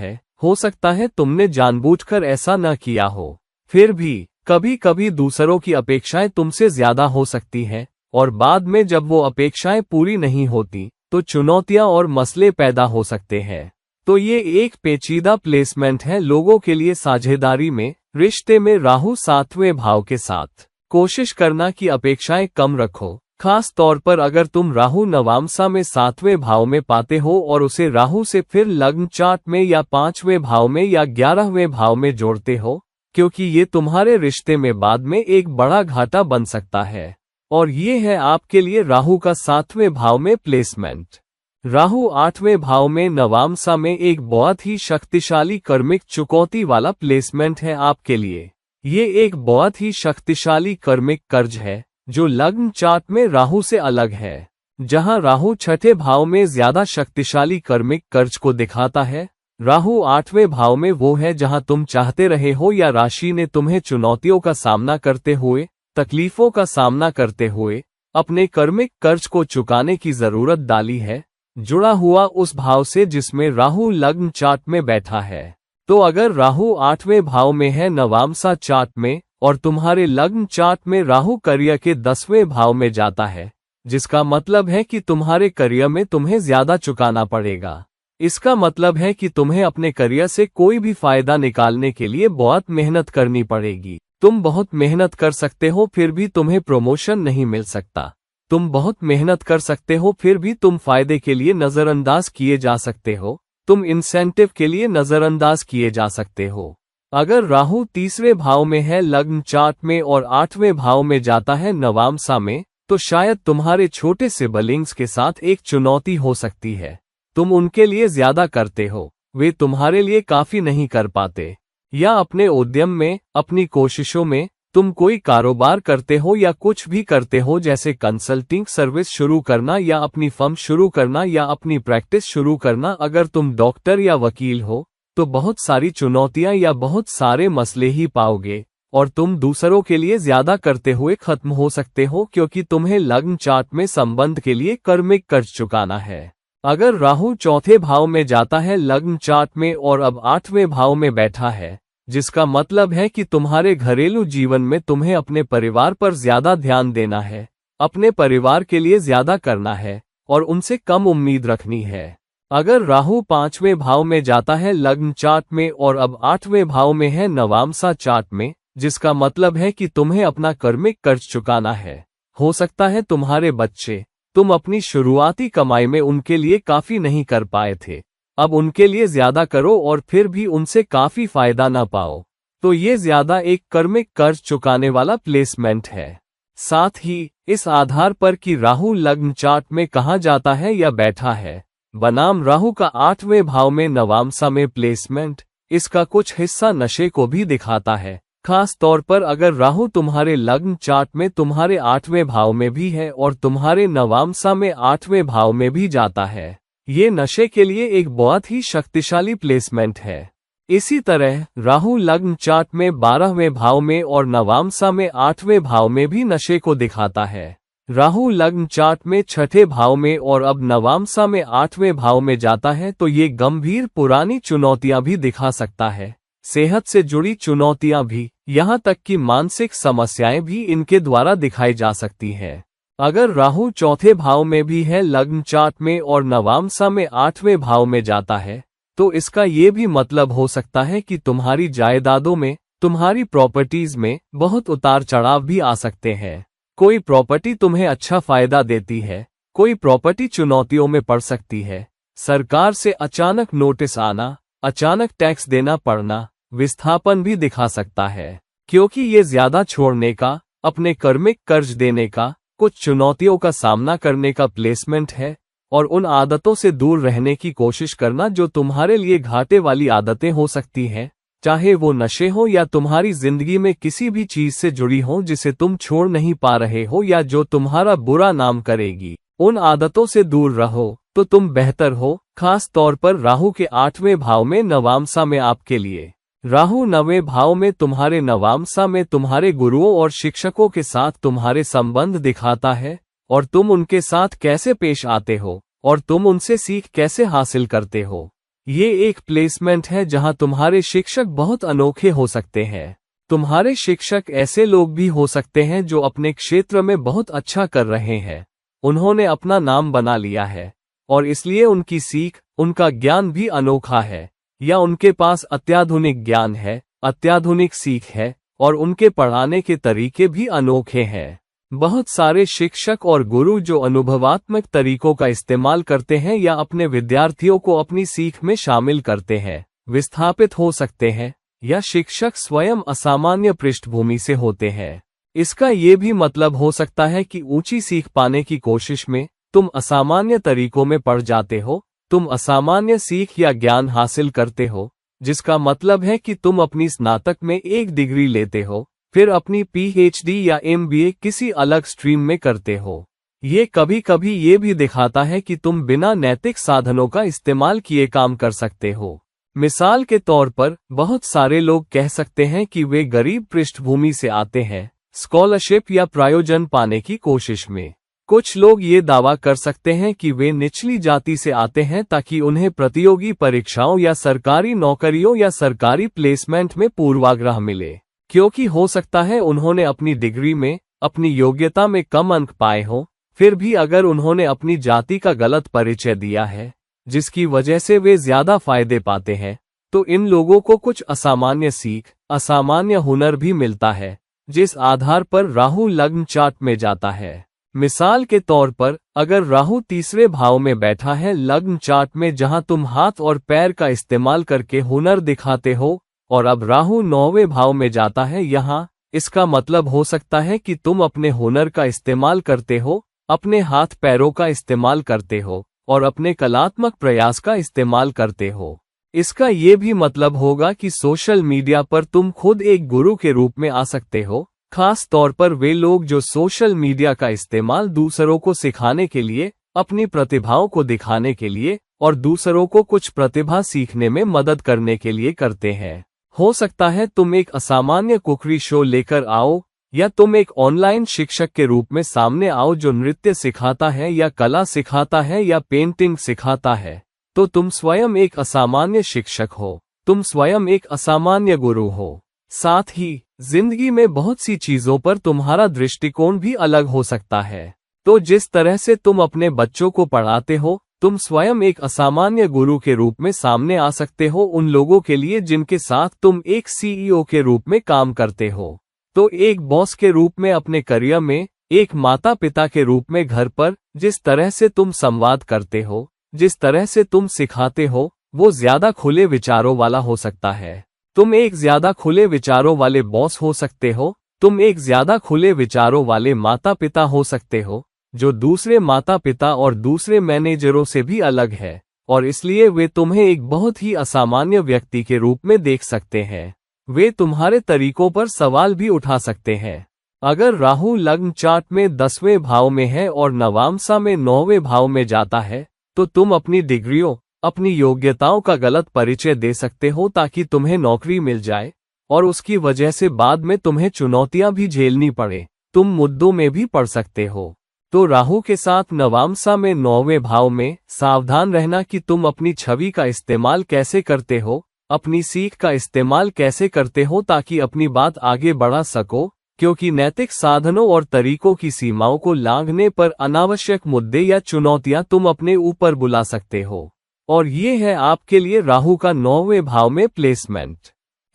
है तुमने जानबूझकर ऐसा न किया हो। फिर भी कभी कभी दूसरों की अपेक्षाएं तुमसे ज्यादा हो सकती हैं और बाद में जब वो अपेक्षाएं पूरी नहीं होती तो चुनौतियां और मसले पैदा हो सकते हैं। तो ये एक पेचीदा प्लेसमेंट है लोगों के लिए साझेदारी में, रिश्ते में राहु 7वें भाव के साथ। कोशिश करना कि अपेक्षाएं कम रखो, खास तौर पर अगर तुम राहु नवामसा में 7वें भाव में पाते हो और उसे राहु से फिर लग्न चार्ट में या 5वें भाव में या 11वें भाव में जोड़ते हो, क्योंकि ये तुम्हारे रिश्ते में बाद में एक बड़ा घाटा बन सकता है। और ये है आपके लिए राहु का 7वें भाव में प्लेसमेंट। राहु 8वें भाव में नवामसा में एक बहुत ही शक्तिशाली कर्मिक चुकौती वाला प्लेसमेंट है आपके लिए। ये एक बहुत ही शक्तिशाली कर्मिक कर्ज है जो लग्न चार्ट में राहु से अलग है। जहां राहु 6ठे भाव में ज्यादा शक्तिशाली कर्मिक कर्ज को दिखाता है, राहु 8वें भाव में वो है जहां तुम चाहते रहे हो या राशि ने तुम्हें चुनौतियों का सामना करते हुए, तकलीफों का सामना करते हुए अपने कर्मिक कर्ज को चुकाने की जरूरत डाली है, जुड़ा हुआ उस भाव से जिसमें राहु लग्न चार्ट में बैठा है। तो अगर राहु 8वें भाव में है नवामसा चार्ट में और तुम्हारे लग्न चार्ट में राहु करियर के 10वें भाव में जाता है, जिसका मतलब है कि तुम्हारे करियर में तुम्हें ज्यादा चुकाना पड़ेगा। इसका मतलब है कि तुम्हें अपने करियर से कोई भी फायदा निकालने के लिए बहुत मेहनत करनी पड़ेगी। तुम बहुत मेहनत कर सकते हो फिर भी तुम्हें प्रमोशन नहीं मिल सकता। तुम बहुत मेहनत कर सकते हो फिर भी तुम फायदे के लिए नजरअंदाज किए जा सकते हो, तुम इंसेंटिव के लिए नजरअंदाज किए जा सकते हो। अगर राहु तीसरे भाव में है लग्न चार्ट में और 8वें भाव में जाता है नवामसा में, तो शायद तुम्हारे छोटे सिबलिंग्स के साथ एक चुनौती हो सकती है। तुम उनके लिए ज्यादा करते हो, वे तुम्हारे लिए काफी नहीं कर पाते। या अपने उद्यम में, अपनी कोशिशों में, तुम कोई कारोबार करते हो या कुछ भी करते हो, जैसे कंसल्टिंग सर्विस शुरू करना या अपनी फर्म शुरू करना या अपनी प्रैक्टिस शुरू करना। अगर तुम डॉक्टर या वकील हो तो बहुत सारी चुनौतियां या बहुत सारे मसले ही पाओगे और तुम दूसरों के लिए ज्यादा करते हुए खत्म हो सकते हो, क्योंकि तुम्हें लग्न चार्ट में संबंध के लिए कर्मिक कर्ज चुकाना है। अगर राहु चौथे भाव में जाता है लग्न चार्ट में और अब 8वें भाव में बैठा है, जिसका मतलब है कि तुम्हारे घरेलू जीवन में तुम्हें अपने परिवार पर ज्यादा ध्यान देना है, अपने परिवार के लिए ज्यादा करना है और उनसे कम उम्मीद रखनी है। अगर राहु 5वें भाव में जाता है लग्न चार्ट में और अब 8वें भाव में है नवामसा चार्ट में, जिसका मतलब है कि तुम्हें अपना कर्मिक कर्ज चुकाना है। हो सकता है तुम्हारे बच्चे, तुम अपनी शुरुआती कमाई में उनके लिए काफी नहीं कर पाए थे, अब उनके लिए ज्यादा करो और फिर भी उनसे काफी फायदा ना पाओ, तो ये ज्यादा एक कर्मिक कर्ज चुकाने वाला प्लेसमेंट है। साथ ही इस आधार पर कि राहु लग्न चार्ट में कहाँ जाता है या बैठा है, बनाम राहु का 8वें भाव में नवामसा में प्लेसमेंट, इसका कुछ हिस्सा नशे को भी दिखाता है। खास तौर पर अगर राहु तुम्हारे लग्न चार्ट में तुम्हारे 8वें भाव में भी है और तुम्हारे नवामसा में 8वें भाव में भी जाता है, ये नशे के लिए एक बहुत ही शक्तिशाली प्लेसमेंट है। इसी तरह राहु लग्न चार्ट में 12वें भाव में और नवामसा में 8वें भाव में भी नशे को दिखाता है। राहु लग्न चार्ट में 6ठे भाव में और अब नवामसा में 8वें भाव में जाता है, तो ये गंभीर पुरानी चुनौतियां भी दिखा सकता है, सेहत से जुड़ी चुनौतियां भी, यहाँ तक कि मानसिक समस्याएं भी इनके द्वारा दिखाई जा सकती हैं। अगर राहु चौथे भाव में भी है लग्न चार्ट में और नवामसा में 8वें भाव में जाता है, तो इसका ये भी मतलब हो सकता है कि तुम्हारी जायदादों में, तुम्हारी प्रॉपर्टीज में बहुत उतार चढ़ाव भी आ सकते हैं। कोई प्रॉपर्टी तुम्हें अच्छा फायदा देती है, कोई प्रॉपर्टी चुनौतियों में पड़ सकती है। सरकार से अचानक नोटिस आना, अचानक टैक्स देना पड़ना, विस्थापन भी दिखा सकता है, क्योंकि ये ज्यादा छोड़ने का, अपने कर्मिक कर्ज देने का, कुछ चुनौतियों का सामना करने का प्लेसमेंट है और उन आदतों से दूर रहने की कोशिश करना जो तुम्हारे लिए घाटे वाली आदतें हो सकती हैं, चाहे वो नशे हो या तुम्हारी जिंदगी में किसी भी चीज से जुड़ी हो जिसे तुम छोड़ नहीं पा रहे हो या जो तुम्हारा बुरा नाम करेगी। उन आदतों से दूर रहो तो तुम बेहतर हो। खास तौर पर राहु के 8वें भाव में नवामसा में आपके लिए। राहु 9वें भाव में तुम्हारे नवामसा में तुम्हारे गुरुओं और शिक्षकों के साथ तुम्हारे संबंध दिखाता है और तुम उनके साथ कैसे पेश आते हो और तुम उनसे सीख कैसे हासिल करते हो। ये एक प्लेसमेंट है जहां तुम्हारे शिक्षक बहुत अनोखे हो सकते हैं। तुम्हारे शिक्षक ऐसे लोग भी हो सकते हैं जो अपने क्षेत्र में बहुत अच्छा कर रहे हैं, उन्होंने अपना नाम बना लिया है और इसलिए उनकी सीख, उनका ज्ञान भी अनोखा है, या उनके पास अत्याधुनिक ज्ञान है, अत्याधुनिक सीख है और उनके पढ़ाने के तरीके भी अनोखे हैं। बहुत सारे शिक्षक और गुरु जो अनुभवात्मक तरीकों का इस्तेमाल करते हैं या अपने विद्यार्थियों को अपनी सीख में शामिल करते हैं, विस्थापित हो सकते हैं, या शिक्षक स्वयं असामान्य पृष्ठभूमि से होते हैं। इसका ये भी मतलब हो सकता है कि ऊंची सीख पाने की कोशिश में तुम असामान्य तरीकों में पड़ जाते हो, तुम असामान्य सीख या ज्ञान हासिल करते हो, जिसका मतलब है कि तुम अपनी स्नातक में एक डिग्री लेते हो, फिर अपनी पीएचडी या एमबीए किसी अलग स्ट्रीम में करते हो। ये कभी कभी ये भी दिखाता है कि तुम बिना नैतिक साधनों का इस्तेमाल किए काम कर सकते हो। मिसाल के तौर पर, बहुत सारे लोग कह सकते हैं कि वे गरीब पृष्ठभूमि से आते हैं, स्कॉलरशिप या प्रायोजन पाने की कोशिश में। कुछ लोग ये दावा कर सकते हैं कि वे निचली जाति से आते हैं ताकि उन्हें प्रतियोगी परीक्षाओं या सरकारी नौकरियों या सरकारी प्लेसमेंट में पूर्वाग्रह मिले, क्योंकि हो सकता है उन्होंने अपनी डिग्री में, अपनी योग्यता में कम अंक पाए हों। फिर भी अगर उन्होंने अपनी जाति का गलत परिचय दिया है, जिसकी वजह से वे ज्यादा फायदे पाते हैं, तो इन लोगों को कुछ असामान्य सीख, असामान्य हुनर भी मिलता है, जिस आधार पर राहु लग्न चार्ट में जाता है। मिसाल के तौर पर, अगर राहु तीसरे भाव में बैठा है लग्न चार्ट में, जहां तुम हाथ और पैर का इस्तेमाल करके हुनर दिखाते हो, और अब राहु 9वें भाव में जाता है यहाँ। इसका मतलब हो सकता है कि तुम अपने हुनर का इस्तेमाल करते हो, अपने हाथ पैरों का इस्तेमाल करते हो और अपने कलात्मक प्रयास का इस्तेमाल करते हो। इसका ये भी मतलब होगा कि सोशल मीडिया पर तुम खुद एक गुरु के रूप में आ सकते हो, खास तौर पर वे लोग जो सोशल मीडिया का इस्तेमाल दूसरों को सिखाने के लिए, अपनी प्रतिभाओं को दिखाने के लिए और दूसरों को कुछ प्रतिभा सीखने में मदद करने के लिए करते हैं। हो सकता है तुम एक असामान्य कुकरी शो लेकर आओ, या तुम एक ऑनलाइन शिक्षक के रूप में सामने आओ जो नृत्य सिखाता है या कला सिखाता है या पेंटिंग सिखाता है। तो तुम स्वयं एक असामान्य शिक्षक हो, तुम स्वयं एक असामान्य गुरु हो। साथ ही जिंदगी में बहुत सी चीजों पर तुम्हारा दृष्टिकोण भी अलग हो सकता है। तो जिस तरह से तुम अपने बच्चों को पढ़ाते हो, तुम स्वयं एक असामान्य गुरु के रूप में सामने आ सकते हो उन लोगों के लिए जिनके साथ तुम एक सीईओ के रूप में काम करते हो। तो एक बॉस के रूप में अपने करियर में, एक माता पिता के रूप में घर पर, जिस तरह से तुम संवाद करते हो, जिस तरह से तुम सिखाते हो, वो ज्यादा खुले विचारों वाला हो सकता है। तुम एक ज्यादा खुले विचारों वाले बॉस हो सकते हो, तुम एक ज्यादा खुले विचारों वाले माता पिता हो सकते हो, जो दूसरे माता पिता और दूसरे मैनेजरों से भी अलग है, और इसलिए वे तुम्हें एक बहुत ही असामान्य व्यक्ति के रूप में देख सकते हैं। वे तुम्हारे तरीकों पर सवाल भी उठा सकते हैं। अगर राहु लग्न चार्ट में 10वें भाव में है और नवांशा में 9वें भाव में जाता है, तो तुम अपनी डिग्रियों, अपनी योग्यताओं का गलत परिचय दे सकते हो ताकि तुम्हें नौकरी मिल जाए, और उसकी वजह से बाद में तुम्हें चुनौतियां भी झेलनी पड़े। तुम मुद्दों में भी पड़ सकते हो। तो राहु के साथ नवांशा में 9वें भाव में सावधान रहना कि तुम अपनी छवि का इस्तेमाल कैसे करते हो, अपनी सीख का इस्तेमाल कैसे करते हो ताकि अपनी बात आगे बढ़ा सको, क्योंकि नैतिक साधनों और तरीकों की सीमाओं को लांघने पर अनावश्यक मुद्दे या चुनौतियां तुम अपने ऊपर बुला सकते हो। और ये है आपके लिए राहु का 9वें भाव में प्लेसमेंट।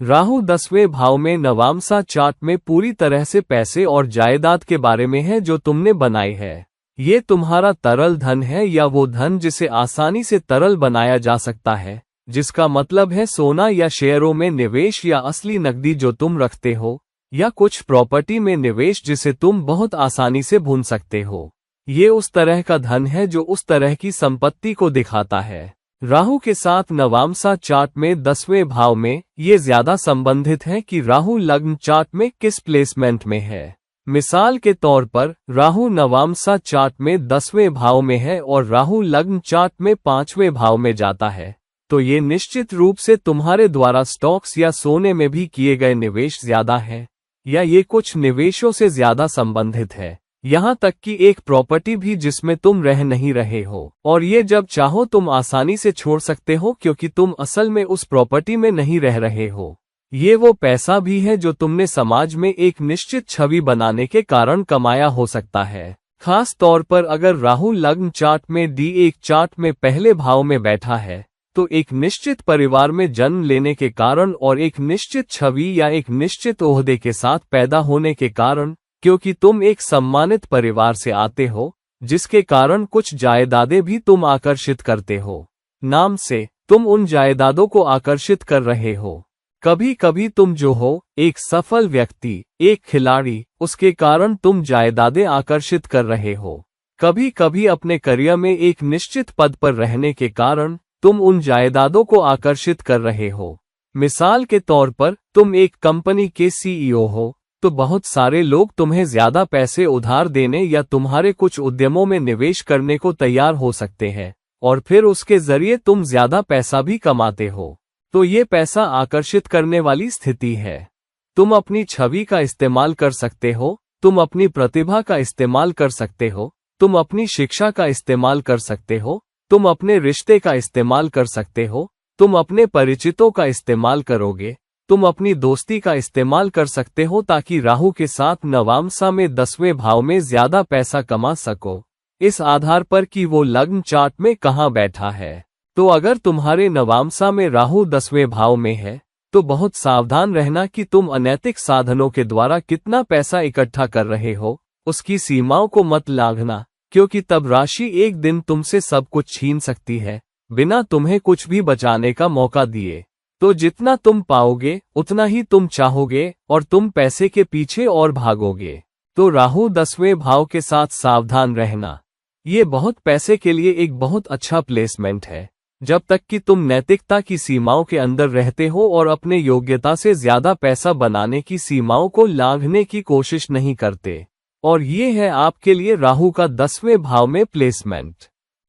राहु 10वें भाव में नवांशा चार्ट में पूरी तरह से पैसे और जायदाद के बारे में है जो तुमने बनाई है। ये तुम्हारा तरल धन है या वो धन जिसे आसानी से तरल बनाया जा सकता है, जिसका मतलब है सोना या शेयरों में निवेश या असली नकदी जो तुम रखते हो, या कुछ प्रॉपर्टी में निवेश जिसे तुम बहुत आसानी से भून सकते हो। ये उस तरह का धन है जो उस तरह की संपत्ति को दिखाता है। राहु के साथ नवांशा चार्ट में 10वें भाव में ये ज्यादा संबंधित है कि राहु लग्न चार्ट में किस प्लेसमेंट में है। मिसाल के तौर पर राहु नवांशा चार्ट में 10वें भाव में है और राहु लग्न चार्ट में 5वें भाव में जाता है, तो ये निश्चित रूप से तुम्हारे द्वारा स्टॉक्स या सोने में भी किए गए निवेश ज्यादा है, या ये कुछ निवेशों से ज्यादा संबंधित है, यहाँ तक कि एक प्रॉपर्टी भी जिसमें तुम रह नहीं रहे हो, और ये जब चाहो तुम आसानी से छोड़ सकते हो क्योंकि तुम असल में उस प्रॉपर्टी में नहीं रह रहे हो। ये वो पैसा भी है जो तुमने समाज में एक निश्चित छवि बनाने के कारण कमाया हो सकता है। खास तौर पर अगर राहु लग्न चार्ट में D1 चार्ट में पहले भाव में बैठा है, तो एक निश्चित परिवार में जन्म लेने के कारण और एक निश्चित छवि या एक निश्चित ओहदे के साथ पैदा होने के कारण, क्योंकि तुम एक सम्मानित परिवार से आते हो, जिसके कारण कुछ जायदादें भी तुम आकर्षित करते हो। नाम से तुम उन जायदादों को आकर्षित कर रहे हो। कभी कभी तुम जो हो, एक सफल व्यक्ति, एक खिलाड़ी, उसके कारण तुम जायदादें आकर्षित कर रहे हो। कभी कभी अपने करियर में एक निश्चित पद पर रहने के कारण तुम उन जायदादों को आकर्षित कर रहे हो। मिसाल के तौर पर तुम एक कंपनी के सीईओ हो, तो बहुत सारे लोग तुम्हें ज्यादा पैसे उधार देने या तुम्हारे कुछ उद्यमों में निवेश करने को तैयार हो सकते हैं, और फिर उसके जरिए तुम ज्यादा पैसा भी कमाते हो। तो ये पैसा आकर्षित करने वाली स्थिति है। तुम अपनी छवि का इस्तेमाल कर सकते हो, तुम अपनी प्रतिभा का इस्तेमाल कर सकते हो, तुम अपनी शिक्षा का इस्तेमाल कर सकते हो, तुम अपने रिश्ते का इस्तेमाल कर सकते हो, तुम अपने परिचितों का इस्तेमाल करोगे, तुम अपनी दोस्ती का इस्तेमाल कर सकते हो ताकि राहु के साथ नवांशा में 10वें भाव में ज्यादा पैसा कमा सको, इस आधार पर कि वो लग्न चार्ट में कहाँ बैठा है। तो अगर तुम्हारे नवांशा में राहु 10वें भाव में है, तो बहुत सावधान रहना कि तुम अनैतिक साधनों के द्वारा कितना पैसा इकट्ठा कर रहे हो, उसकी सीमाओं को मत लांघना, क्योंकि तब राशि एक दिन तुमसे सब कुछ छीन सकती है, बिना तुम्हें कुछ भी बचाने का मौका दिए। तो जितना तुम पाओगे उतना ही तुम चाहोगे और तुम पैसे के पीछे और भागोगे। तो राहु 10वें भाव के साथ सावधान रहना। ये बहुत पैसे के लिए एक बहुत अच्छा प्लेसमेंट है, जब तक कि तुम नैतिकता की सीमाओं के अंदर रहते हो और अपने योग्यता से ज्यादा पैसा बनाने की सीमाओं को लांघने की कोशिश नहीं करते। और ये है आपके लिए राहु का 10वें भाव में प्लेसमेंट।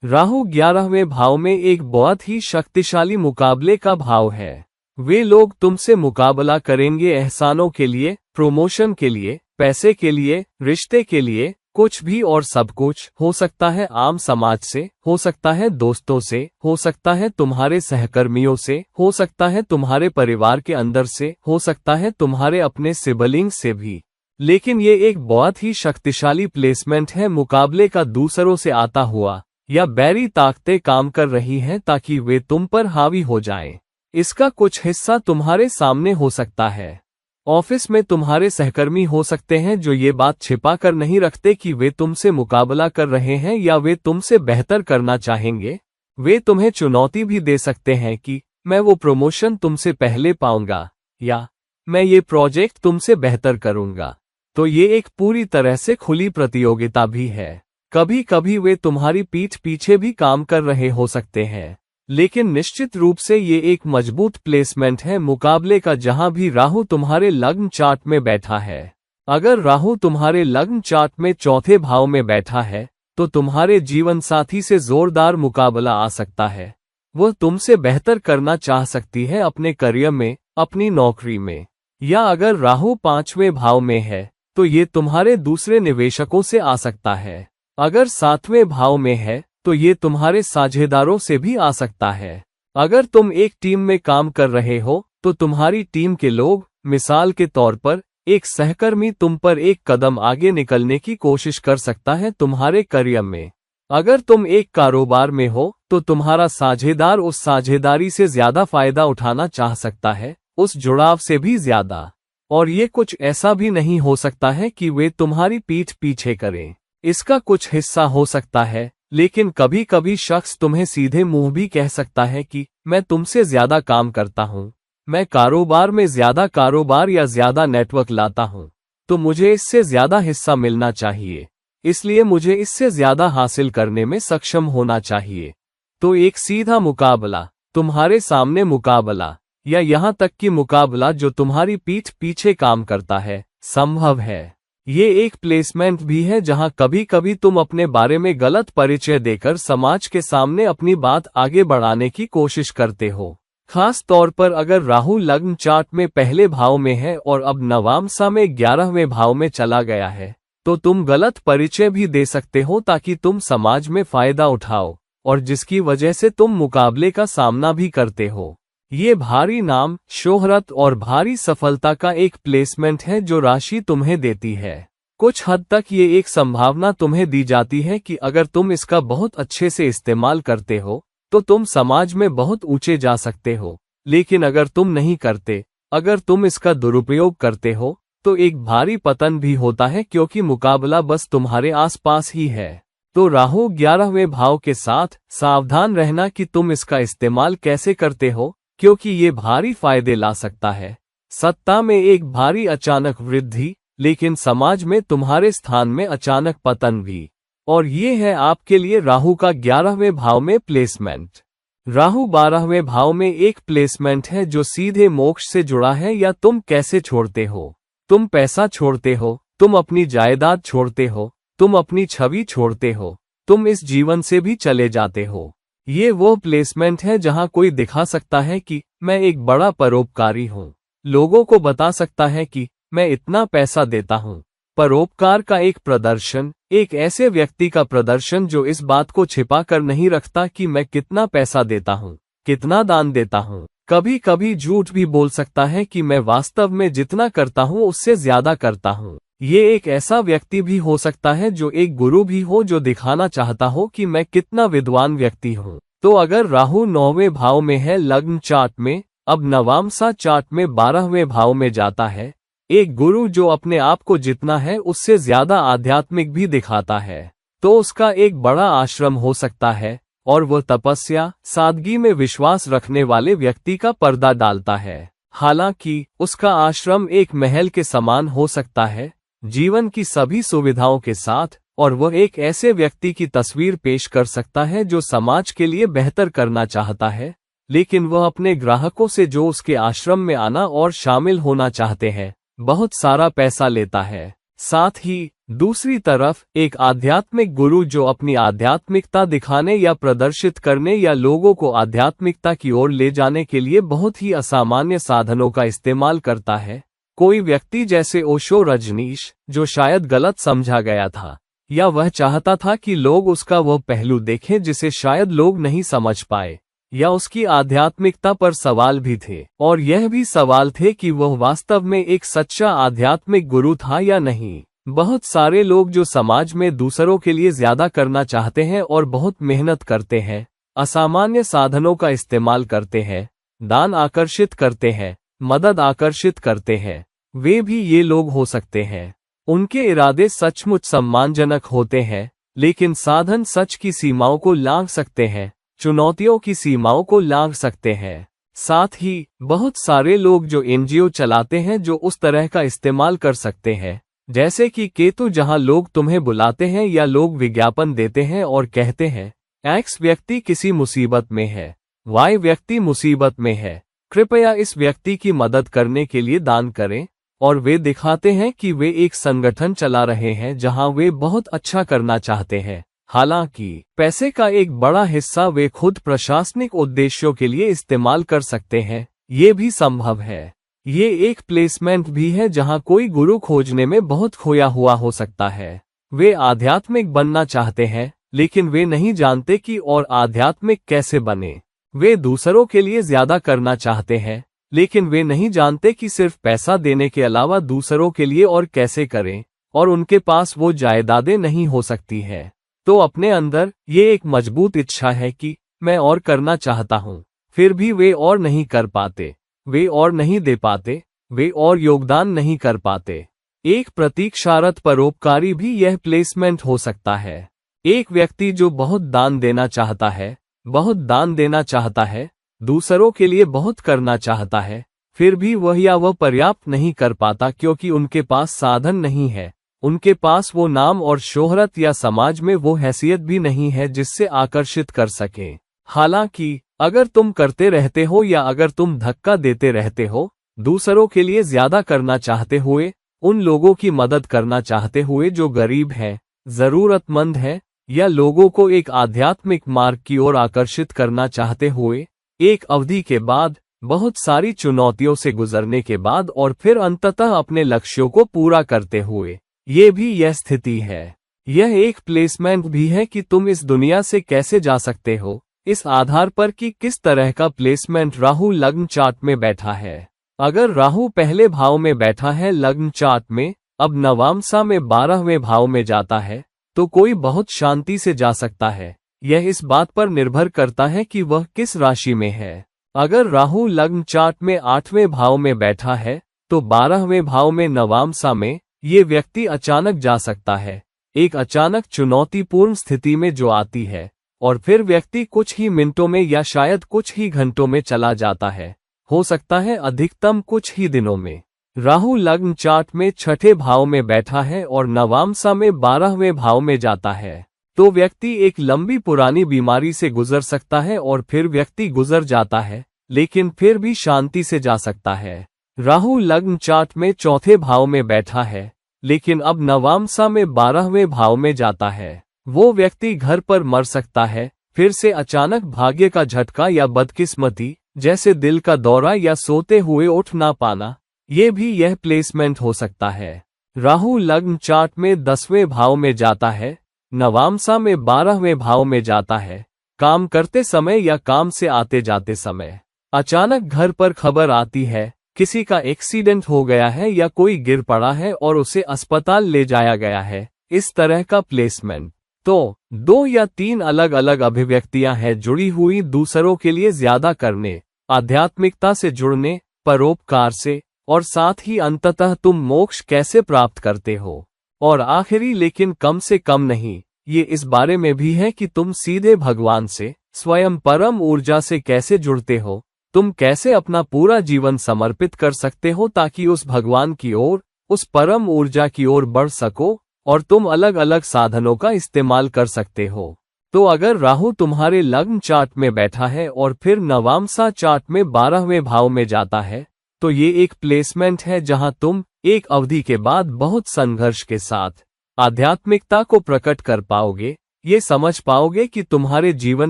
राहु 11वें भाव में एक बहुत ही शक्तिशाली मुकाबले का भाव है। वे लोग तुमसे मुकाबला करेंगे एहसानों के लिए, प्रमोशन के लिए, पैसे के लिए, रिश्ते के लिए, कुछ भी और सब कुछ। हो सकता है आम समाज से, हो सकता है दोस्तों से, हो सकता है तुम्हारे सहकर्मियों से, हो सकता है तुम्हारे परिवार के अंदर से, हो सकता है तुम्हारे अपने सिबलिंग्स से भी। लेकिन ये एक बहुत ही शक्तिशाली प्लेसमेंट है मुकाबले का दूसरों से आता हुआ, या बैरी ताकतें काम कर रही हैं ताकि वे तुम पर हावी हो जाएं। इसका कुछ हिस्सा तुम्हारे सामने हो सकता है। ऑफिस में तुम्हारे सहकर्मी हो सकते हैं जो ये बात छिपा कर नहीं रखते कि वे तुमसे मुकाबला कर रहे हैं या वे तुमसे बेहतर करना चाहेंगे। वे तुम्हें चुनौती भी दे सकते हैं कि मैं वो प्रमोशन तुमसे पहले पाऊंगा, या मैं ये प्रोजेक्ट तुमसे बेहतर करूंगा। तो ये एक पूरी तरह से खुली प्रतियोगिता भी है। कभी कभी वे तुम्हारी पीठ पीछे भी काम कर रहे हो सकते हैं, लेकिन निश्चित रूप से ये एक मजबूत प्लेसमेंट है मुकाबले का जहां भी राहु तुम्हारे लग्न चार्ट में बैठा है। अगर राहु तुम्हारे लग्न चार्ट में चौथे भाव में बैठा है तो तुम्हारे जीवन साथी से जोरदार मुकाबला आ सकता है। वह तुमसे बेहतर करना चाह सकती है अपने करियर में, अपनी नौकरी में। या अगर राहु 5वें भाव में है तो ये तुम्हारे दूसरे निवेशकों से आ सकता है। अगर 7वें भाव में है तो ये तुम्हारे साझेदारों से भी आ सकता है। अगर तुम एक टीम में काम कर रहे हो तो तुम्हारी टीम के लोग, मिसाल के तौर पर एक सहकर्मी, तुम पर एक कदम आगे निकलने की कोशिश कर सकता है तुम्हारे करियर में। अगर तुम एक कारोबार में हो तो तुम्हारा साझेदार उस साझेदारी से ज्यादा फायदा उठाना चाह सकता है, उस जुड़ाव से भी ज्यादा। और ये कुछ ऐसा भी नहीं हो सकता है कि वे तुम्हारी पीठ पीछे करें। इसका कुछ हिस्सा हो सकता है, लेकिन कभी कभी शख्स तुम्हें सीधे मुंह भी कह सकता है कि मैं तुमसे ज्यादा काम करता हूं, मैं कारोबार में ज्यादा कारोबार या ज्यादा नेटवर्क लाता हूं, तो मुझे इससे ज्यादा हिस्सा मिलना चाहिए, इसलिए मुझे इससे ज्यादा हासिल करने में सक्षम होना चाहिए। तो एक सीधा मुकाबला, तुम्हारे सामने मुकाबला, या यहां तक कि मुकाबला जो तुम्हारी पीठ पीछे काम करता है, संभव है। ये एक प्लेसमेंट भी है जहां कभी कभी तुम अपने बारे में गलत परिचय देकर समाज के सामने अपनी बात आगे बढ़ाने की कोशिश करते हो। खास तौर पर अगर राहु लग्न चार्ट में पहले भाव में है और अब नवामसा में 11वें भाव में चला गया है, तो तुम गलत परिचय भी दे सकते हो ताकि तुम समाज में फायदा उठाओ, और जिसकी वजह से तुम मुकाबले का सामना भी करते हो। ये भारी नाम, शोहरत और भारी सफलता का एक प्लेसमेंट है जो राशि तुम्हें देती है। कुछ हद तक ये एक संभावना तुम्हें दी जाती है कि अगर तुम इसका बहुत अच्छे से इस्तेमाल करते हो तो तुम समाज में बहुत ऊंचे जा सकते हो। लेकिन अगर तुम नहीं करते, अगर तुम इसका दुरुपयोग करते हो, तो एक भारी पतन भी होता है, क्योंकि मुकाबला बस तुम्हारे आसपास ही है। तो राहु 11वें भाव के साथ सावधान रहना कि तुम इसका इस्तेमाल कैसे करते हो, क्योंकि ये भारी फायदे ला सकता है। सत्ता में एक भारी अचानक वृद्धि, लेकिन समाज में तुम्हारे स्थान में अचानक पतन भी। और ये है आपके लिए राहु का 11वें भाव में प्लेसमेंट। राहु 12वें भाव में एक प्लेसमेंट है जो सीधे मोक्ष से जुड़ा है। या तुम कैसे छोड़ते हो? तुम पैसा छोड़ते हो, तुम अपनी जायदाद छोड़ते हो, तुम अपनी छवि छोड़ते हो, तुम इस जीवन से भी चले जाते हो। ये वो प्लेसमेंट है जहां कोई दिखा सकता है कि मैं एक बड़ा परोपकारी हूं, लोगों को बता सकता है कि मैं इतना पैसा देता हूं। परोपकार का एक प्रदर्शन, एक ऐसे व्यक्ति का प्रदर्शन जो इस बात को छिपा कर नहीं रखता कि मैं कितना पैसा देता हूं, कितना दान देता हूं। कभी कभी झूठ भी बोल सकता है कि मैं वास्तव में जितना करता हूं उससे ज्यादा करता हूं। ये एक ऐसा व्यक्ति भी हो सकता है जो एक गुरु भी हो, जो दिखाना चाहता हो कि मैं कितना विद्वान व्यक्ति हूँ। तो अगर राहु 9वें भाव में है लग्न चार्ट में, अब नवामसा चार्ट में 12वें भाव में जाता है, एक गुरु जो अपने आप को जितना है उससे ज्यादा आध्यात्मिक भी दिखाता है, तो उसका एक बड़ा आश्रम हो सकता है, और वह तपस्या, सादगी में विश्वास रखने वाले व्यक्ति का पर्दा डालता है। हालांकि उसका आश्रम एक महल के समान हो सकता है, जीवन की सभी सुविधाओं के साथ, और वह एक ऐसे व्यक्ति की तस्वीर पेश कर सकता है जो समाज के लिए बेहतर करना चाहता है, लेकिन वह अपने ग्राहकों से जो उसके आश्रम में आना और शामिल होना चाहते हैं, बहुत सारा पैसा लेता है। साथ ही दूसरी तरफ एक आध्यात्मिक गुरु जो अपनी आध्यात्मिकता दिखाने या प्रदर्शित करने या लोगों को आध्यात्मिकता की ओर ले जाने के लिए बहुत ही असामान्य साधनों का इस्तेमाल करता है। कोई व्यक्ति जैसे ओशो रजनीश, जो शायद गलत समझा गया था, या वह चाहता था कि लोग उसका वह पहलू देखें जिसे शायद लोग नहीं समझ पाए, या उसकी आध्यात्मिकता पर सवाल भी थे, और यह भी सवाल थे कि वह वास्तव में एक सच्चा आध्यात्मिक गुरु था या नहीं। बहुत सारे लोग जो समाज में दूसरों के लिए ज्यादा करना चाहते हैं और बहुत मेहनत करते हैं, असामान्य साधनों का इस्तेमाल करते हैं, दान आकर्षित करते हैं, मदद आकर्षित करते हैं, वे भी ये लोग हो सकते हैं। उनके इरादे सचमुच सम्मानजनक होते हैं, लेकिन साधन सच की सीमाओं को लांघ सकते हैं, चुनौतियों की सीमाओं को लांघ सकते हैं। साथ ही बहुत सारे लोग जो एनजीओ चलाते हैं जो उस तरह का इस्तेमाल कर सकते हैं, जैसे कि केतु, जहां लोग तुम्हें बुलाते हैं या लोग विज्ञापन देते हैं और कहते हैं एक्स व्यक्ति किसी मुसीबत में है, वाई व्यक्ति मुसीबत में है, कृपया इस व्यक्ति की मदद करने के लिए दान करें, और वे दिखाते हैं कि वे एक संगठन चला रहे हैं जहां वे बहुत अच्छा करना चाहते हैं। हालांकि पैसे का एक बड़ा हिस्सा वे खुद प्रशासनिक उद्देश्यों के लिए इस्तेमाल कर सकते हैं, ये भी संभव है। ये एक प्लेसमेंट भी है जहां कोई गुरु खोजने में बहुत खोया हुआ हो सकता है। वे आध्यात्मिक बनना चाहते हैं, लेकिन वे नहीं जानते कि और आध्यात्मिक कैसे बने। वे दूसरों के लिए ज्यादा करना चाहते हैं, लेकिन वे नहीं जानते कि सिर्फ पैसा देने के अलावा दूसरों के लिए और कैसे करें, और उनके पास वो जायदादें नहीं हो सकती है। तो अपने अंदर ये एक मजबूत इच्छा है कि मैं और करना चाहता हूँ, फिर भी वे और नहीं कर पाते, वे और नहीं दे पाते, वे और योगदान नहीं कर पाते। एक प्रतीक्षारत परोपकारी भी यह प्लेसमेंट हो सकता है। एक व्यक्ति जो बहुत दान देना चाहता है, बहुत दान देना चाहता है, दूसरों के लिए बहुत करना चाहता है, फिर भी वह या वह पर्याप्त नहीं कर पाता क्योंकि उनके पास साधन नहीं है, उनके पास वो नाम और शोहरत या समाज में वो हैसियत भी नहीं है जिससे आकर्षित कर सके। हालांकि अगर तुम करते रहते हो या अगर तुम धक्का देते रहते हो, दूसरों के लिए ज्यादा करना चाहते हुए, उन लोगों की मदद करना चाहते हुए जो गरीब हैं, जरूरतमंद हैं, या लोगों को एक आध्यात्मिक मार्ग की ओर आकर्षित करना चाहते हुए, एक अवधि के बाद, बहुत सारी चुनौतियों से गुजरने के बाद और फिर अंततः अपने लक्ष्यों को पूरा करते हुए, ये भी यह स्थिति है। यह एक प्लेसमेंट भी है कि तुम इस दुनिया से कैसे जा सकते हो, इस आधार पर कि किस तरह का प्लेसमेंट राहु लग्न चार्ट में बैठा है। अगर राहु पहले भाव में बैठा है लग्न चार्ट में, अब नवामसा में 12वें भाव में जाता है, तो कोई बहुत शांति से जा सकता है। यह इस बात पर निर्भर करता है कि वह किस राशि में है। अगर राहु लग्न चार्ट में 8वें भाव में बैठा है, तो 12वें भाव में नवामसा में ये व्यक्ति अचानक जा सकता है, एक अचानक चुनौतीपूर्ण स्थिति में जो आती है, और फिर व्यक्ति कुछ ही मिनटों में या शायद कुछ ही घंटों में चला जाता है, हो सकता है अधिकतम कुछ ही दिनों में। राहु लग्न चार्ट में 6ठे भाव में बैठा है और नवामसा में 12वें भाव में जाता है, तो व्यक्ति एक लंबी पुरानी बीमारी से गुजर सकता है और फिर व्यक्ति गुजर जाता है, लेकिन फिर भी शांति से जा सकता है। राहु लग्न चार्ट में 4थे भाव में बैठा है, लेकिन अब नवामसा में 12वें भाव में जाता है। वो व्यक्ति घर पर मर सकता है, फिर से अचानक भाग्य का झटका या बदकिस्मती, जैसे दिल का दौरा या सोते हुए उठ ना पाना, ये भी यह प्लेसमेंट हो सकता है। राहु लग्न चार्ट में 10वें भाव में जाता है, नवामसा में 12वें भाव में जाता है। काम करते समय या काम से आते जाते समय अचानक घर पर खबर आती है, किसी का एक्सीडेंट हो गया है या कोई गिर पड़ा है और उसे अस्पताल ले जाया गया है, इस तरह का प्लेसमेंट। तो 2 या 3 अलग अलग अभिव्यक्तियां हैं जुड़ी हुई दूसरों के लिए ज्यादा करने, आध्यात्मिकता से जुड़ने, परोपकार से, और साथ ही अंततः तुम मोक्ष कैसे प्राप्त करते हो। और आखिरी लेकिन कम से कम नहीं, ये इस बारे में भी है कि तुम सीधे भगवान से, स्वयं परम ऊर्जा से कैसे जुड़ते हो, तुम कैसे अपना पूरा जीवन समर्पित कर सकते हो ताकि उस भगवान की ओर, उस परम ऊर्जा की ओर बढ़ सको, और तुम अलग अलग साधनों का इस्तेमाल कर सकते हो। तो अगर राहु तुम्हारे लग्न चार्ट में बैठा है और फिर नवामसा चार्ट में 12वें भाव में जाता है, तो ये एक प्लेसमेंट है जहां तुम एक अवधि के बाद बहुत संघर्ष के साथ आध्यात्मिकता को प्रकट कर पाओगे, ये समझ पाओगे कि तुम्हारे जीवन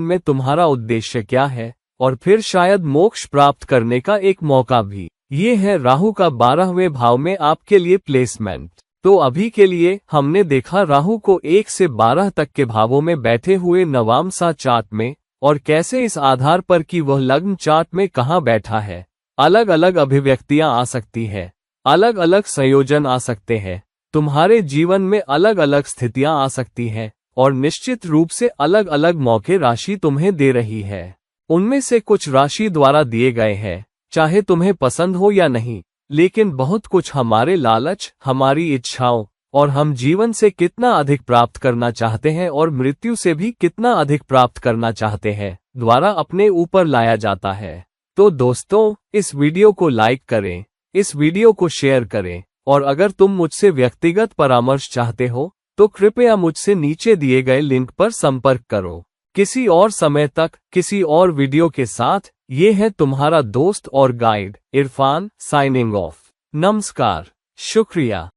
में तुम्हारा उद्देश्य क्या है, और फिर शायद मोक्ष प्राप्त करने का एक मौका भी। ये है राहु का 12वें भाव में आपके लिए प्लेसमेंट। तो अभी के लिए हमने देखा राहु को 1 से 12 तक के भावों में बैठे हुए नवामसा चार्ट में, और कैसे इस आधार पर कि वह लग्न चार्ट में कहाँ बैठा है, अलग अलग अभिव्यक्तियां आ सकती है, अलग अलग संयोजन आ सकते हैं, तुम्हारे जीवन में अलग अलग स्थितियां आ सकती हैं, और निश्चित रूप से अलग अलग मौके राशि तुम्हें दे रही है। उनमें से कुछ राशि द्वारा दिए गए हैं, चाहे तुम्हें पसंद हो या नहीं, लेकिन बहुत कुछ हमारे लालच, हमारी इच्छाओं, और हम जीवन से कितना अधिक प्राप्त करना चाहते हैं और मृत्यु से भी कितना अधिक प्राप्त करना चाहते हैं, द्वारा अपने ऊपर लाया जाता है। तो दोस्तों, इस वीडियो को लाइक करें, इस वीडियो को शेयर करें, और अगर तुम मुझसे व्यक्तिगत परामर्श चाहते हो तो कृपया मुझसे नीचे दिए गए लिंक पर संपर्क करो। किसी और समय तक, किसी और वीडियो के साथ, ये है तुम्हारा दोस्त और गाइड इरफान, साइनिंग ऑफ। नमस्कार, शुक्रिया।